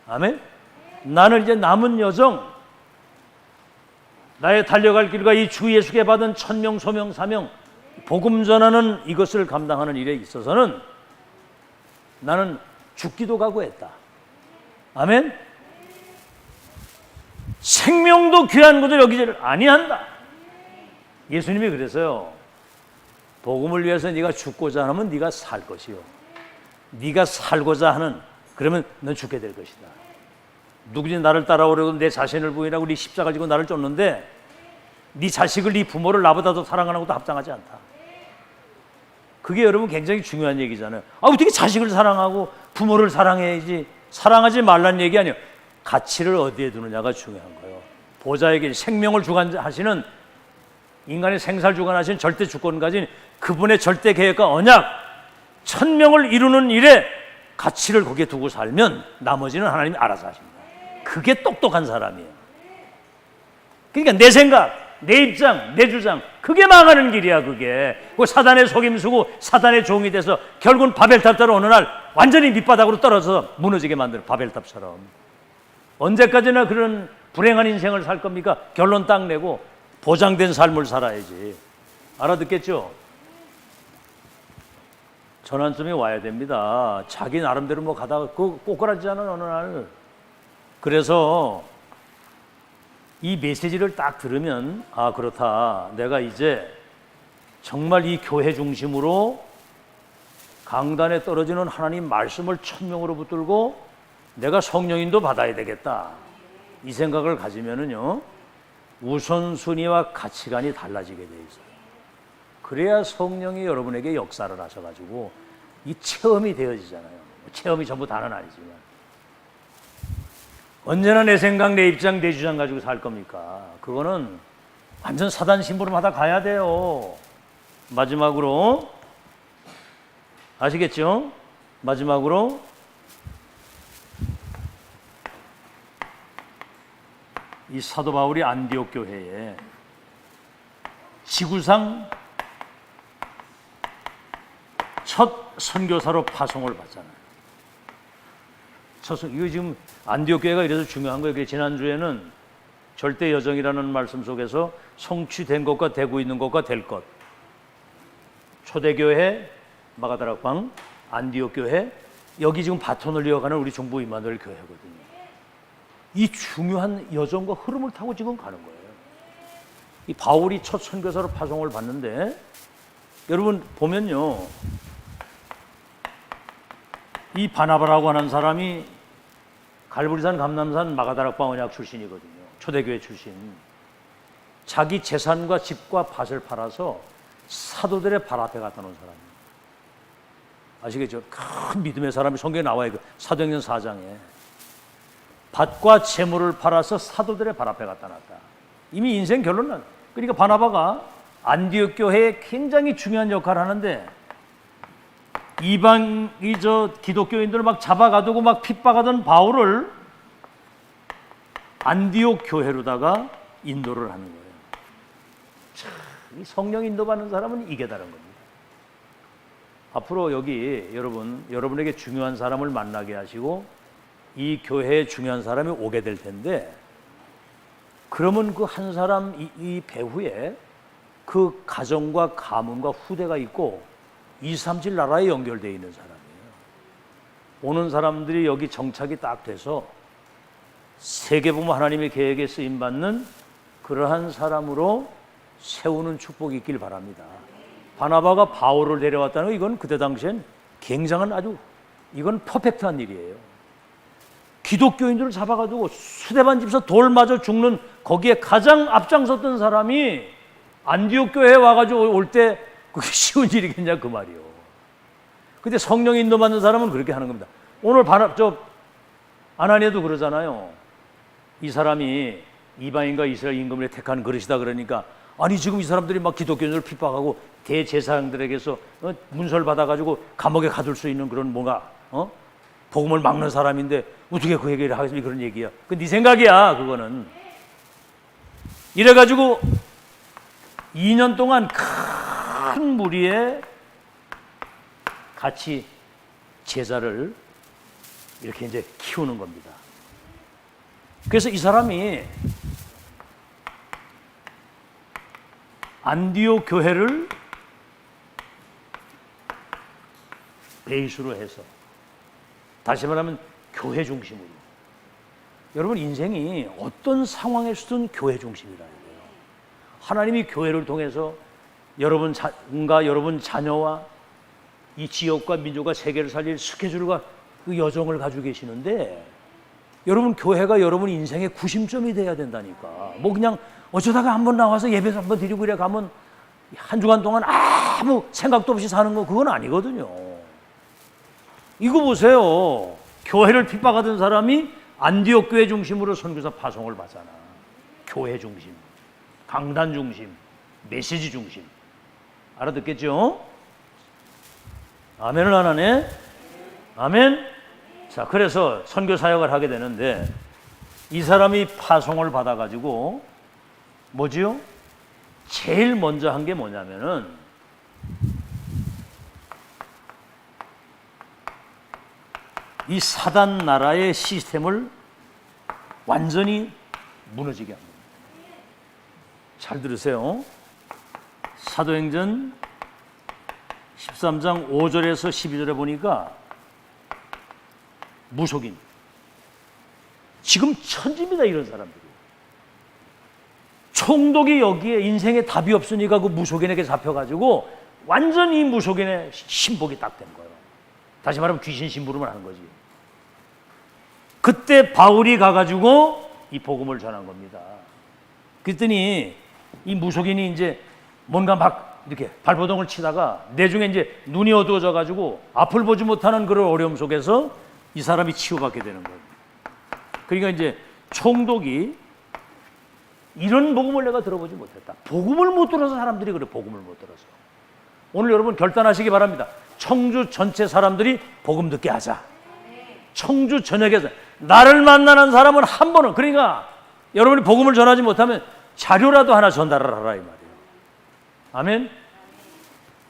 아멘. 나는 이제 남은 여정, 나의 달려갈 길과 이 주 예수께 받은 천명, 소명, 사명, 복음 전하는 이것을 감당하는 일에 있어서는 나는 죽기도 각오했다. 아멘. 생명도 귀한 것을 여기지를 아니한다. 예수님이 그래서요, 복음을 위해서 네가 죽고자 하면 네가 살 것이요, 네가 살고자 하는, 그러면 넌 죽게 될 것이다. 누구든지 나를 따라오려고 내 자신을 부인하고 네 십자가를 지고 나를 쫓는데 네 자식을, 네 부모를 나보다 더 사랑하는 것도 합당하지 않다. 그게 여러분 굉장히 중요한 얘기잖아요. 어떻게 자식을 사랑하고 부모를 사랑해야지, 사랑하지 말라는 얘기 아니에요. 가치를 어디에 두느냐가 중요한 거예요. 보좌에게 생명을 주관하시는, 인간의 생사를 주관하시는 절대 주권 가진 그분의 절대 계획과 언약, 천명을 이루는 일에 가치를 거기에 두고 살면 나머지는 하나님이 알아서 하십니다. 그게 똑똑한 사람이에요. 그러니까 내 생각, 내 입장, 내 주장, 그게 망하는 길이야. 그게 그 사단의 속임수고 사단의 종이 돼서 결국은 바벨탑처럼 어느 날 완전히 밑바닥으로 떨어져서 무너지게 만드는 바벨탑처럼. 언제까지나 그런 불행한 인생을 살 겁니까? 결론 딱 내고 보장된 삶을 살아야지. 알아듣겠죠? 전환점이 와야 됩니다. 자기 나름대로 뭐 가다가 꼬꾸라지잖아 어느 날. 그래서 이 메시지를 딱 들으면, 아 그렇다, 내가 이제 정말 이 교회 중심으로 강단에 떨어지는 하나님 말씀을 천명으로 붙들고 내가 성령인도 받아야 되겠다, 이 생각을 가지면은요, 우선순위와 가치관이 달라지게 돼 있어요. 그래야 성령이 여러분에게 역사를 하셔가지고 이 체험이 되어지잖아요. 체험이 전부 다는 아니지만 언제나 내 생각, 내 입장, 내 주장 가지고 살 겁니까? 그거는 완전 사단 심부름하다 가야 돼요. 마지막으로 아시겠죠? 마지막으로 이 사도 바울이 안디옥 교회에 지구상 첫 선교사로 파송을 받잖아요. 이거 지금 안디옥 교회가 이래서 중요한 거예요. 지난주에는 절대 여정이라는 말씀 속에서 성취된 것과 되고 있는 것과 될 것. 초대교회, 마가다락방, 안디옥 교회, 여기 지금 바톤을 이어가는 우리 중부 임마누엘 교회거든요. 이 중요한 여정과 흐름을 타고 지금 가는 거예요. 이 바울이 첫 선교사로 파송을 받는데 여러분 보면요, 이 바나바라고 하는 사람이 갈보리산, 감남산, 마가다락방 언약 출신이거든요. 초대교회 출신. 자기 재산과 집과 밭을 팔아서 사도들의 발 앞에 갖다 놓은 사람이에요. 아시겠죠? 큰 믿음의 사람이 성경에 나와요. 사도행전 4장에 밭과 재물을 팔아서 사도들의 발 앞에 갖다 놨다. 이미 인생 결론 난. 그러니까 바나바가 안디옥 교회에 굉장히 중요한 역할을 하는데 이방이 기독교인들을 막 잡아가두고 막 핍박하던 바울을 안디옥 교회로다가 인도를 하는 거예요. 참, 이 성령 인도받는 사람은 이게 다른 겁니다. 앞으로 여기 여러분에게 중요한 사람을 만나게 하시고 이 교회에 중요한 사람이 오게 될 텐데 그러면 그 한 사람 이 배후에 그 가정과 가문과 후대가 있고 2, 3, 7 나라에 연결되어 있는 사람이에요. 오는 사람들이 여기 정착이 딱 돼서 세계복음 하나님의 계획에 쓰임받는 그러한 사람으로 세우는 축복이 있길 바랍니다. 바나바가 바울을 데려왔다는 건 이건 그때 당시엔 굉장한 이건 퍼펙트한 일이에요. 기독교인들을 잡아가지고 수데반 집에서 돌 맞아 죽는 거기에 가장 앞장섰던 사람이 안디옥 교회에 와가지고 올 때 그게 쉬운 일이겠냐 그 말이요. 근데 성령 인도 받는 사람은 그렇게 하는 겁니다. 오늘 아나니아도 그러잖아요. 이 사람이 이방인과 이스라엘 임금을 택한 그릇이다 그러니까 아니 지금 이 사람들이 막 기독교인들을 핍박하고 대제사장들에게서 문서를 받아가지고 감옥에 가둘 수 있는 그런 뭔가 복음을 막는 사람인데 어떻게 그 얘기를 하겠습니까? 그런 얘기야. 그 네 생각이야 그거는. 이래가지고 2년 동안 큰 무리에 같이 제자를 이렇게 이제 키우는 겁니다. 그래서 이 사람이 안디옥 교회를 베이스로 해서 다시 말하면 교회 중심으로 여러분 인생이 어떤 상황에서든 교회 중심이라는 거예요. 하나님이 교회를 통해서 여러분과 여러분 자녀와 이 지역과 민족과 세계를 살릴 스케줄과 그 여정을 가지고 계시는데 여러분 교회가 여러분 인생의 구심점이 돼야 된다니까. 뭐 그냥 어쩌다가 한번 나와서 예배 한번 드리고 이래 가면 한 주간 동안 아무 생각도 없이 사는 거 그건 아니거든요. 이거 보세요. 교회를 핍박하던 사람이 안디옥 교회 중심으로 선교사 파송을 받잖아. 교회 중심, 강단 중심, 메시지 중심. 알아듣겠죠? 아멘을 안 하네? 아멘? 자, 그래서 선교 사역을 하게 되는데 이 사람이 파송을 받아가지고 뭐지요? 제일 먼저 한 게 뭐냐면은 이 사단 나라의 시스템을 완전히 무너지게 합니다. 잘 들으세요. 사도행전 13장 5절에서 12절에 보니까 무속인 지금 천지입니다. 이런 사람들이 총독이 여기에 인생에 답이 없으니까 그 무속인에게 잡혀가지고 완전히 무속인의 신복이 딱 된 거예요. 다시 말하면 귀신 심부름을 하는 거지. 그때 바울이 가가지고 이 복음을 전한 겁니다. 그랬더니 이 무속인이 이제 뭔가 막 이렇게 발버둥을 치다가 내중에 이제 눈이 어두워져 가지고 앞을 보지 못하는 그런 어려움 속에서 이 사람이 치유받게 되는 거예요. 그러니까 이제 총독이 이런 복음을 내가 들어보지 못했다. 복음을 못 들어서 사람들이 그래. 복음을 못 들어서. 오늘 여러분 결단하시기 바랍니다. 청주 전체 사람들이 복음 듣게 하자. 청주 전역에서 나를 만나는 사람은 한 번은, 그러니까 여러분이 복음을 전하지 못하면 자료라도 하나 전달을 하라 이 말이에요. 아멘.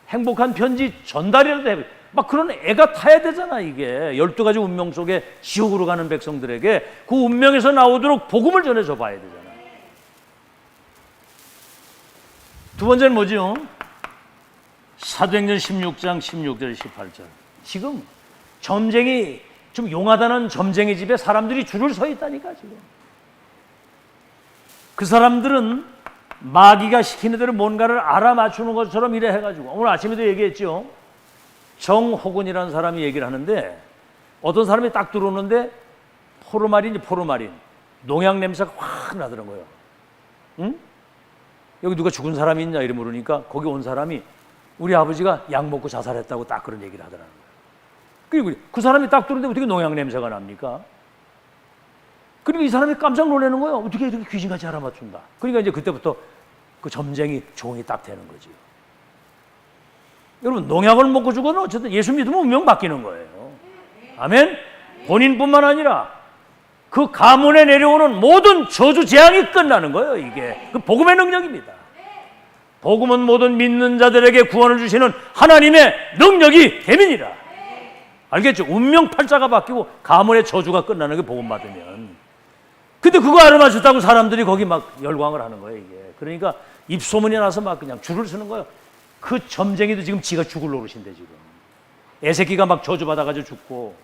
행복한 편지 전달이라도 해. 막 그런 애가 타야 되잖아. 이게 12가지 운명 속에 지옥으로 가는 백성들에게 그 운명에서 나오도록 복음을 전해줘 봐야 되잖아. 두 번째는 뭐죠? 사도행전 16장 16절 18절. 지금 점쟁이, 좀 용하다는 점쟁이 집에 사람들이 줄을 서 있다니까 지금. 그 사람들은 마귀가 시키는 대로 뭔가를 알아맞추는 것처럼 이래 해가지고, 오늘 아침에도 얘기했죠. 정호근이라는 사람이 얘기를 하는데, 어떤 사람이 딱 들어오는데 포르마린 농약 냄새가 확 나더라는 거예요. 응? 여기 누가 죽은 사람이 있냐 이래 물으니까 거기 온 사람이 우리 아버지가 약 먹고 자살했다고 딱 그런 얘기를 하더라는 거예요. 그리고 그 사람이 딱 들어오는데 어떻게 농약 냄새가 납니까? 그리고 이 사람이 깜짝 놀라는 거예요. 어떻게 이렇게 귀신같이 알아맞춘다. 그러니까 이제 그때부터 그 점쟁이 종이 딱 되는 거지요. 여러분, 농약을 먹고 죽어도 어쨌든 예수 믿으면 운명 바뀌는 거예요. 아멘? 본인뿐만 아니라 그 가문에 내려오는 모든 저주 재앙이 끝나는 거예요. 이게 그 복음의 능력입니다. 복음은 모든 믿는 자들에게 구원을 주시는 하나님의 능력이 됨이니라. 알겠죠? 운명 팔자가 바뀌고 가문의 저주가 끝나는 게 복음 받으면. 근데 그거 알아맞혔다고 사람들이 거기 막 열광을 하는 거예요. 이게 그러니까 입소문이 나서 막 그냥 줄을 서는 거예요. 그 점쟁이도 지금 지가 죽을 노릇인데 지금 애새끼가 막 저주받아가지고 죽고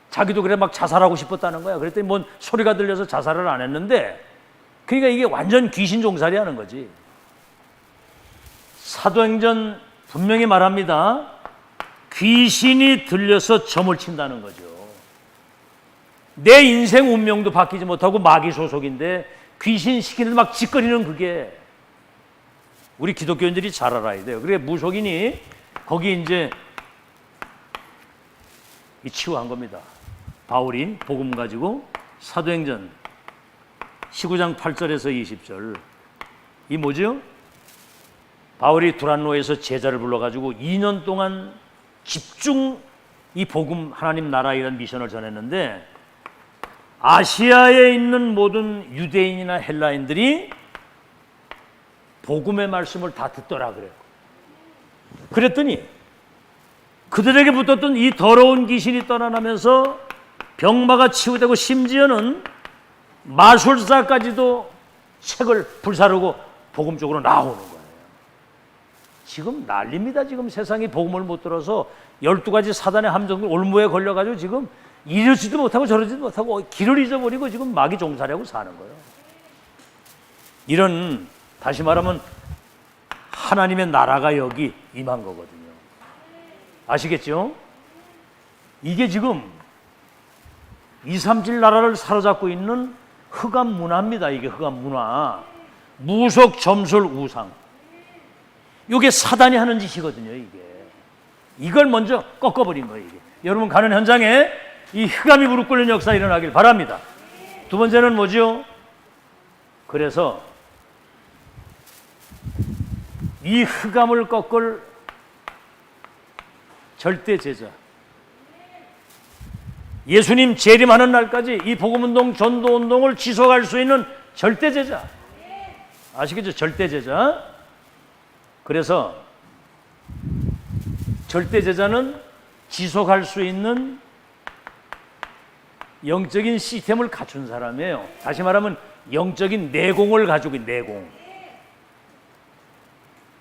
자기도 그래 막 자살하고 싶었다는 거야. 그랬더니 뭔 소리가 들려서 자살을 안 했는데, 그러니까 이게 완전 귀신 종살이 하는 거지. 사도행전 분명히 말합니다. 귀신이 들려서 점을 친다는 거죠. 내 인생 운명도 바뀌지 못하고 마귀 소속인데 귀신 시키는 막 짓거리는 그게 우리 기독교인들이 잘 알아야 돼요. 그래 무속인이 거기 이제 치유한 겁니다. 바울이 복음 가지고 사도행전 19장 8절에서 20절. 이 뭐죠? 바울이 두란노에서 제자를 불러가지고 2년 동안 집중 이 복음 하나님 나라이라는 미션을 전했는데, 아시아에 있는 모든 유대인이나 헬라인들이 복음의 말씀을 다 듣더라 그래요. 그랬더니 그들에게 붙었던 이 더러운 귀신이 떠나가면서 병마가 치유되고 심지어는 마술사까지도 책을 불사르고 복음 쪽으로 나오는 거예요. 지금 난립니다. 지금 세상이 복음을 못 들어서 12가지 사단의 함정을 올무에 걸려가지고 지금 이러지도 못하고 저러지도 못하고 길을 잊어버리고 지금 마귀 종살이하고 사는 거예요. 이런, 다시 말하면 하나님의 나라가 여기 임한 거거든요. 아시겠죠? 이게 지금 237 나라를 사로잡고 있는 흑암 문화입니다. 이게 흑암 문화. 무속, 점술, 우상. 이게 사단이 하는 짓이거든요. 이게. 이걸 먼저 꺾어버린 거예요. 이게. 여러분 가는 현장에 이 흑암이 무릎 꿇는 역사 일어나길 바랍니다. 두 번째는 뭐죠? 그래서 이 흑암을 꺾을 절대 제자, 예수님 재림하는 날까지 이 복음운동, 전도운동을 지속할 수 있는 절대 제자. 아시겠죠? 절대 제자. 그래서 절대 제자는 지속할 수 있는 영적인 시스템을 갖춘 사람이에요. 다시 말하면 영적인 내공을 가지고 있는 내공.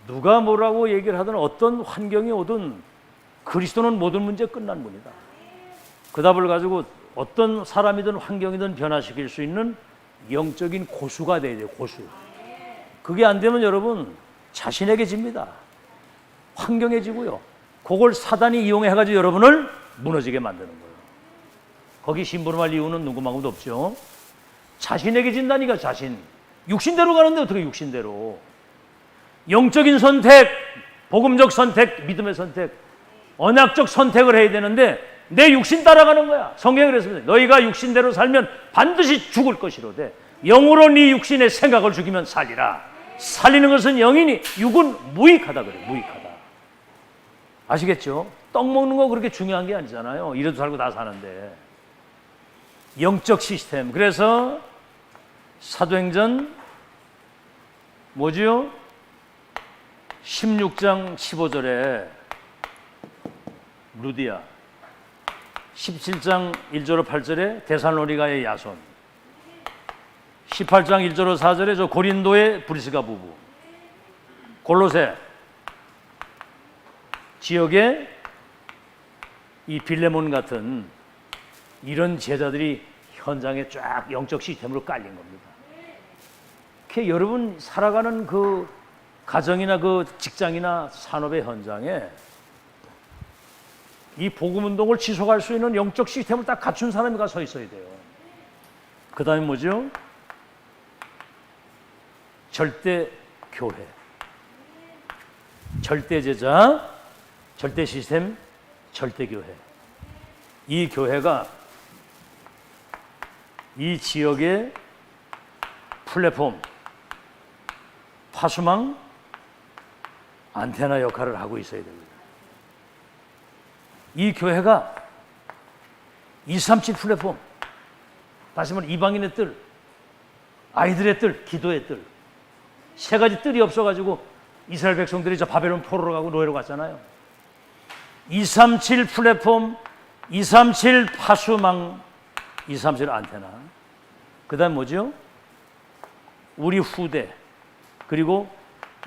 누가 뭐라고 얘기를 하든 어떤 환경이 오든 그리스도는 모든 문제 끝난 분이다. 그 답을 가지고 어떤 사람이든 환경이든 변화시킬 수 있는 영적인 고수가 돼야 돼요. 고수. 그게 안 되면 여러분 자신에게 집니다. 환경에 지고요. 그걸 사단이 이용해가지고 여러분을 무너지게 만드는 거예요. 거기 심부름할 이유는 누구만큼도 없죠. 자신에게 진다니까 자신. 육신대로 가는데 어떻게 육신대로? 영적인 선택, 복음적 선택, 믿음의 선택, 언약적 선택을 해야 되는데 내 육신 따라가는 거야. 성경이 그랬습니다. 너희가 육신대로 살면 반드시 죽을 것이로되 영으로 네 육신의 생각을 죽이면 살리라. 살리는 것은 영이니 육은 무익하다 그래. 무익하다. 아시겠죠? 떡 먹는 거 그렇게 중요한 게 아니잖아요. 이래도 살고 다 사는데. 영적 시스템. 그래서 사도행전 뭐지요? 16장 15절에 루디아, 17장 1절로 8절에 데살로니가의 야손, 18장 1절로 4절에 저 고린도의 브리스가 부부, 골로새 지역에 이 빌레몬 같은 이런 제자들이 현장에 쫙 영적 시스템으로 깔린 겁니다. 여러분 살아가는 그 가정이나 그 직장이나 산업의 현장에 이 복음 운동을 지속할 수 있는 영적 시스템을 딱 갖춘 사람이 가 서 있어야 돼요. 그 다음에 뭐죠? 절대 교회, 절대 제자, 절대 시스템, 절대 교회. 이 교회가 이 지역의 플랫폼, 파수망, 안테나 역할을 하고 있어야 됩니다. 이 교회가 237 플랫폼, 다시 말해 이방인의 뜰, 아이들의 뜰, 기도의 뜰, 세 가지 뜰이 없어가지고 이스라엘 백성들이 저 바벨론 포로로 가고 노예로 갔잖아요. 237 플랫폼, 237 파수망, 237 안테나. 그 다음 뭐죠? 우리 후대, 그리고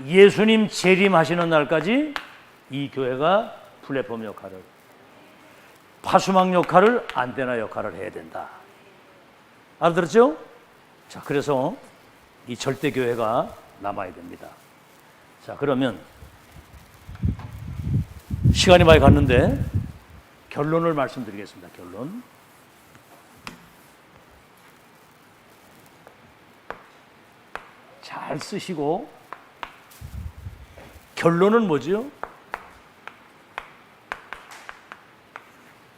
예수님 재림하시는 날까지 이 교회가 플랫폼 역할을, 파수망 역할을, 안테나 역할을 해야 된다. 알아들었죠? 자, 그래서 이 절대 교회가 남아야 됩니다. 자, 그러면 시간이 많이 갔는데 결론을 말씀드리겠습니다. 결론. 잘 쓰시고, 결론은 뭐죠?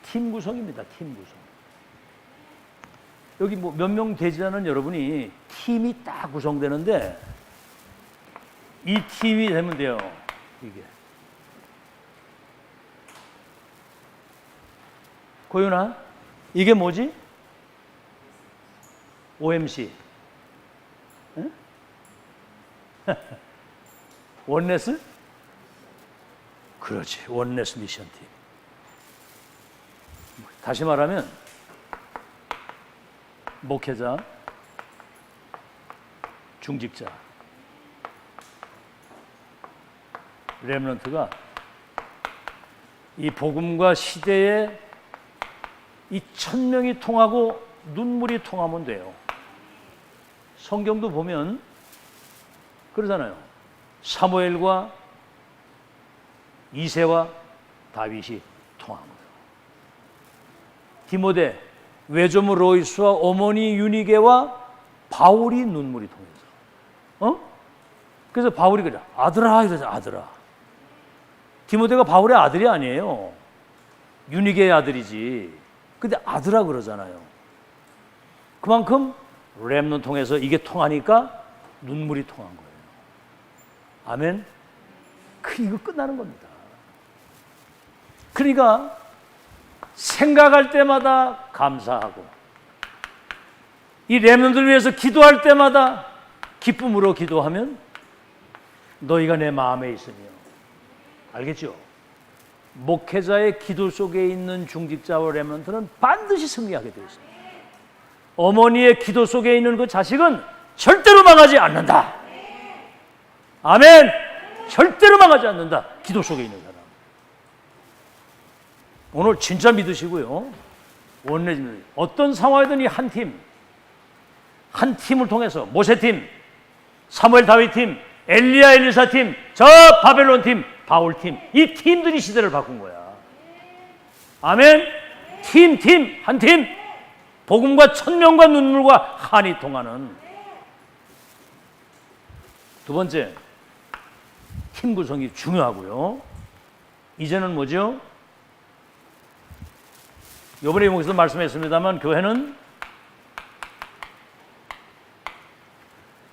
팀 구성입니다. 팀 구성. 여기 뭐 몇 명 되지 않은 여러분이 팀이 딱 구성되는데 이 팀이 되면 돼요. 이게. 고윤아, 이게 뭐지? OMC. 응? 원네스? 그렇지. 원네스 미션 팀. 다시 말하면 목회자, 중직자, 렘넌트가 이 복음과 시대에 이 1000명이 통하고 눈물이 통하면 돼요. 성경도 보면 그러잖아요. 사무엘과 이새와 다윗이 통한 거예요. 디모데, 외조모 로이스와 어머니 유니게와 바울이 눈물이 통해서. 그래서 바울이 그래, 아들아 이러죠. 아들아. 디모데가 바울의 아들이 아니에요. 유니게의 아들이지. 근데 아들아 그러잖아요. 그만큼 렘넌트 통해서 이게 통하니까 눈물이 통한 거예요. 아멘. 이거 끝나는 겁니다. 그러니까 생각할 때마다 감사하고, 이 렘넌트를 위해서 기도할 때마다 기쁨으로 기도하면 너희가 내 마음에 있으며, 알겠죠? 목회자의 기도 속에 있는 중직자와 렘넌트는 반드시 승리하게 되어 있습니다. 어머니의 기도 속에 있는 그 자식은 절대로 망하지 않는다. 아멘. 절대로 망하지 않는다. 기도 속에 있는 사람. 오늘 진짜 믿으시고요. 원내지면 어떤 상황이든 이 한 팀을 통해서 모세팀, 사무엘 다윗팀, 엘리야 엘리사팀, 저 바벨론팀, 바울팀, 이 팀들이 시대를 바꾼 거야. 아멘. 한 팀. 복음과 천명과 눈물과 한이 통하는 두 번째, 팀 구성이 중요하고요. 이제는 뭐죠? 이번에 여기서 말씀했습니다만 교회는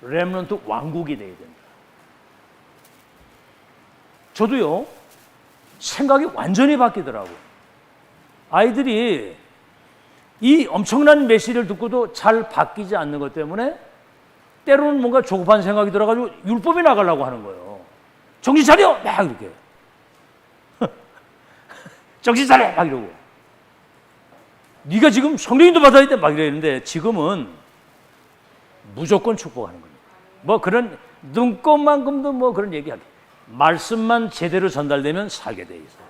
렘넌트 왕국이 돼야 된다. 저도요, 생각이 완전히 바뀌더라고요. 아이들이 이 엄청난 메시지를 듣고도 잘 바뀌지 않는 것 때문에 때로는 뭔가 조급한 생각이 들어가지고 율법에 나가려고 하는 거예요. 정신 차려! 막 이렇게. 정신 차려! 막 이러고. 네가 지금 성령님도 받아야 돼! 막 이러는데 지금은 무조건 축복하는 겁니다. 뭐 그런 눈꼽만큼도 뭐 그런 얘기하기. 말씀만 제대로 전달되면 살게 돼 있어요.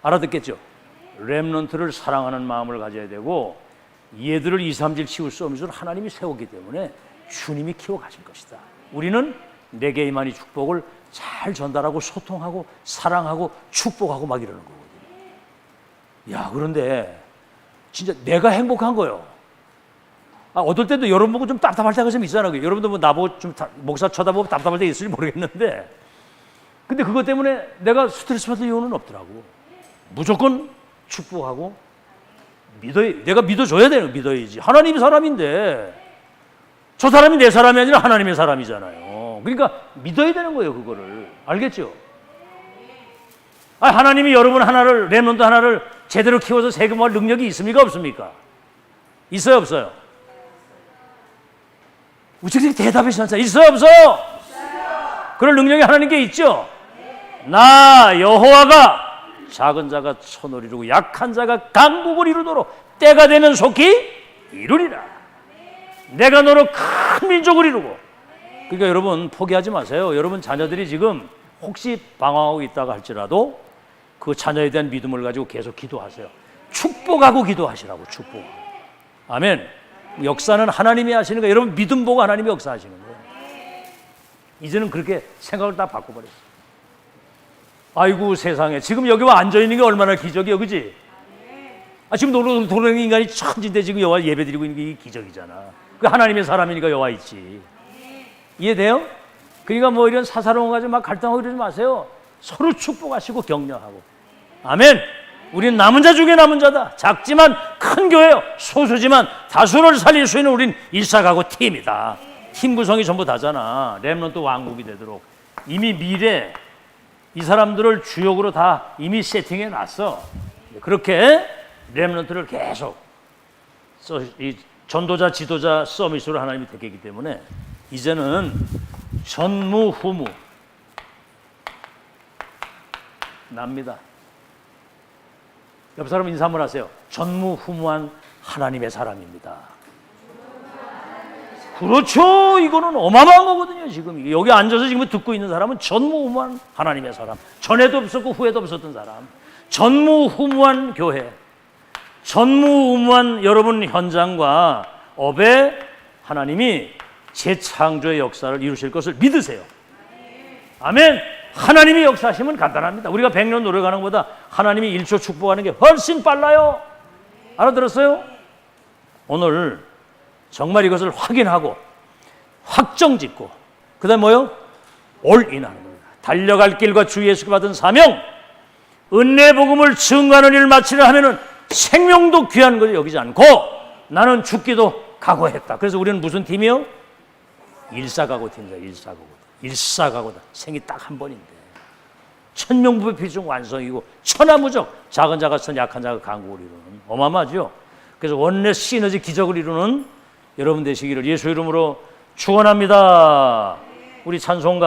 알아듣겠죠? 렘넌트를 사랑하는 마음을 가져야 되고 얘들을 2, 3질 키울 수 없는 줄 하나님이 세웠기 때문에 주님이 키워가실 것이다. 우리는 내게 임한 이 축복을 잘 전달하고 소통하고 사랑하고 축복하고 막 이러는 거거든요. 야, 그런데 진짜 내가 행복한 거예요. 어떨 때도 여러분 보고 좀 답답할 때가 좀 있잖아요. 여러분도 뭐 나보고 좀 목사 쳐다보고 답답할 때 있을지 모르겠는데 근데 그것 때문에 내가 스트레스 받을 이유는 없더라고. 무조건 축복하고 내가 믿어줘야 되는 믿어야지. 하나님이 사람인데 저 사람이 내 사람이 아니라 하나님의 사람이잖아요. 그러니까 믿어야 되는 거예요, 그거를. 알겠죠? 하나님이 여러분 하나를, 렘넌트 하나를 제대로 키워서 세금할 능력이 있습니까? 없습니까? 있어요, 없어요? 우리들이 대답하시지 않잖아요. 있어요, 없어요? 그럴 능력이 하나님께 있죠? 나 여호와가 작은 자가 천을 이루고 약한 자가 강국을 이루도록 때가 되면 속히 이루리라. 내가 너로 큰 민족을 이루고. 그러니까 여러분 포기하지 마세요. 여러분 자녀들이 지금 혹시 방황하고 있다가 할지라도 그 자녀에 대한 믿음을 가지고 계속 기도하세요. 축복하고 기도하시라고. 축복. 아멘. 역사는 하나님이 하시는 거예요. 여러분 믿음 보고 하나님이 역사하시는 거예요. 이제는 그렇게 생각을 다 바꿔버렸어요. 아이고 세상에 지금 여기 와 앉아있는 게 얼마나 기적이야, 그지? 지금 도는 인간이 천진데 지금 여호와 예배드리고 있는 게 기적이잖아. 그 하나님의 사람이니까 여호와 있지. 이해돼요? 그러니까 뭐 이런 사사로운 가지고 막 갈등하고 이러지 마세요. 서로 축복하시고 격려하고. 아멘. 우리는 남은 자 중에 남은 자다. 작지만 큰 교회요. 소수지만 다수를 살릴 수 있는 우린 일사가고 팀이다. 팀 구성이 전부 다잖아. 렘넌트 왕국이 되도록 이미 미래 이 사람들을 주역으로 다 이미 세팅해 놨어. 그렇게 렘넌트를 계속 이 전도자 지도자 서밋으로 하나님이 택했기 때문에 이제는 전무후무 납니다. 옆 사람 인사 한번 하세요. 전무후무한 하나님의 사람입니다. 그렇죠. 이거는 어마어마한 거거든요. 지금 여기 앉아서 지금 듣고 있는 사람은 전무후무한 하나님의 사람. 전에도 없었고 후에도 없었던 사람. 전무후무한 교회. 전무후무한 여러분 현장과 업에 하나님이 재창조의 역사를 이루실 것을 믿으세요. 아멘. 하나님이 역사하시면 간단합니다. 우리가 100년 노력하는 것보다 하나님이 1초 축복하는 게 훨씬 빨라요. 알아들었어요? 오늘 정말 이것을 확인하고 확정짓고 그 다음에 뭐요? 올인하는 겁니다. 달려갈 길과 주 예수가 받은 사명, 은혜 복음을 증거하는 일을 마치려 하면은 생명도 귀한 것을 여기지 않고 나는 죽기도 각오했다. 그래서 우리는 무슨 팀이요? 일사각오 팀이다. 일사각오다. 생이 딱 한 번인데 천명부의 필중 완성이고 천하무적 작은 자가 선 약한 자가 강국을 이루는 어마어마하죠. 그래서 원내 시너지 기적을 이루는 여러분 되시기를 예수 이름으로 축원합니다. 우리 찬송가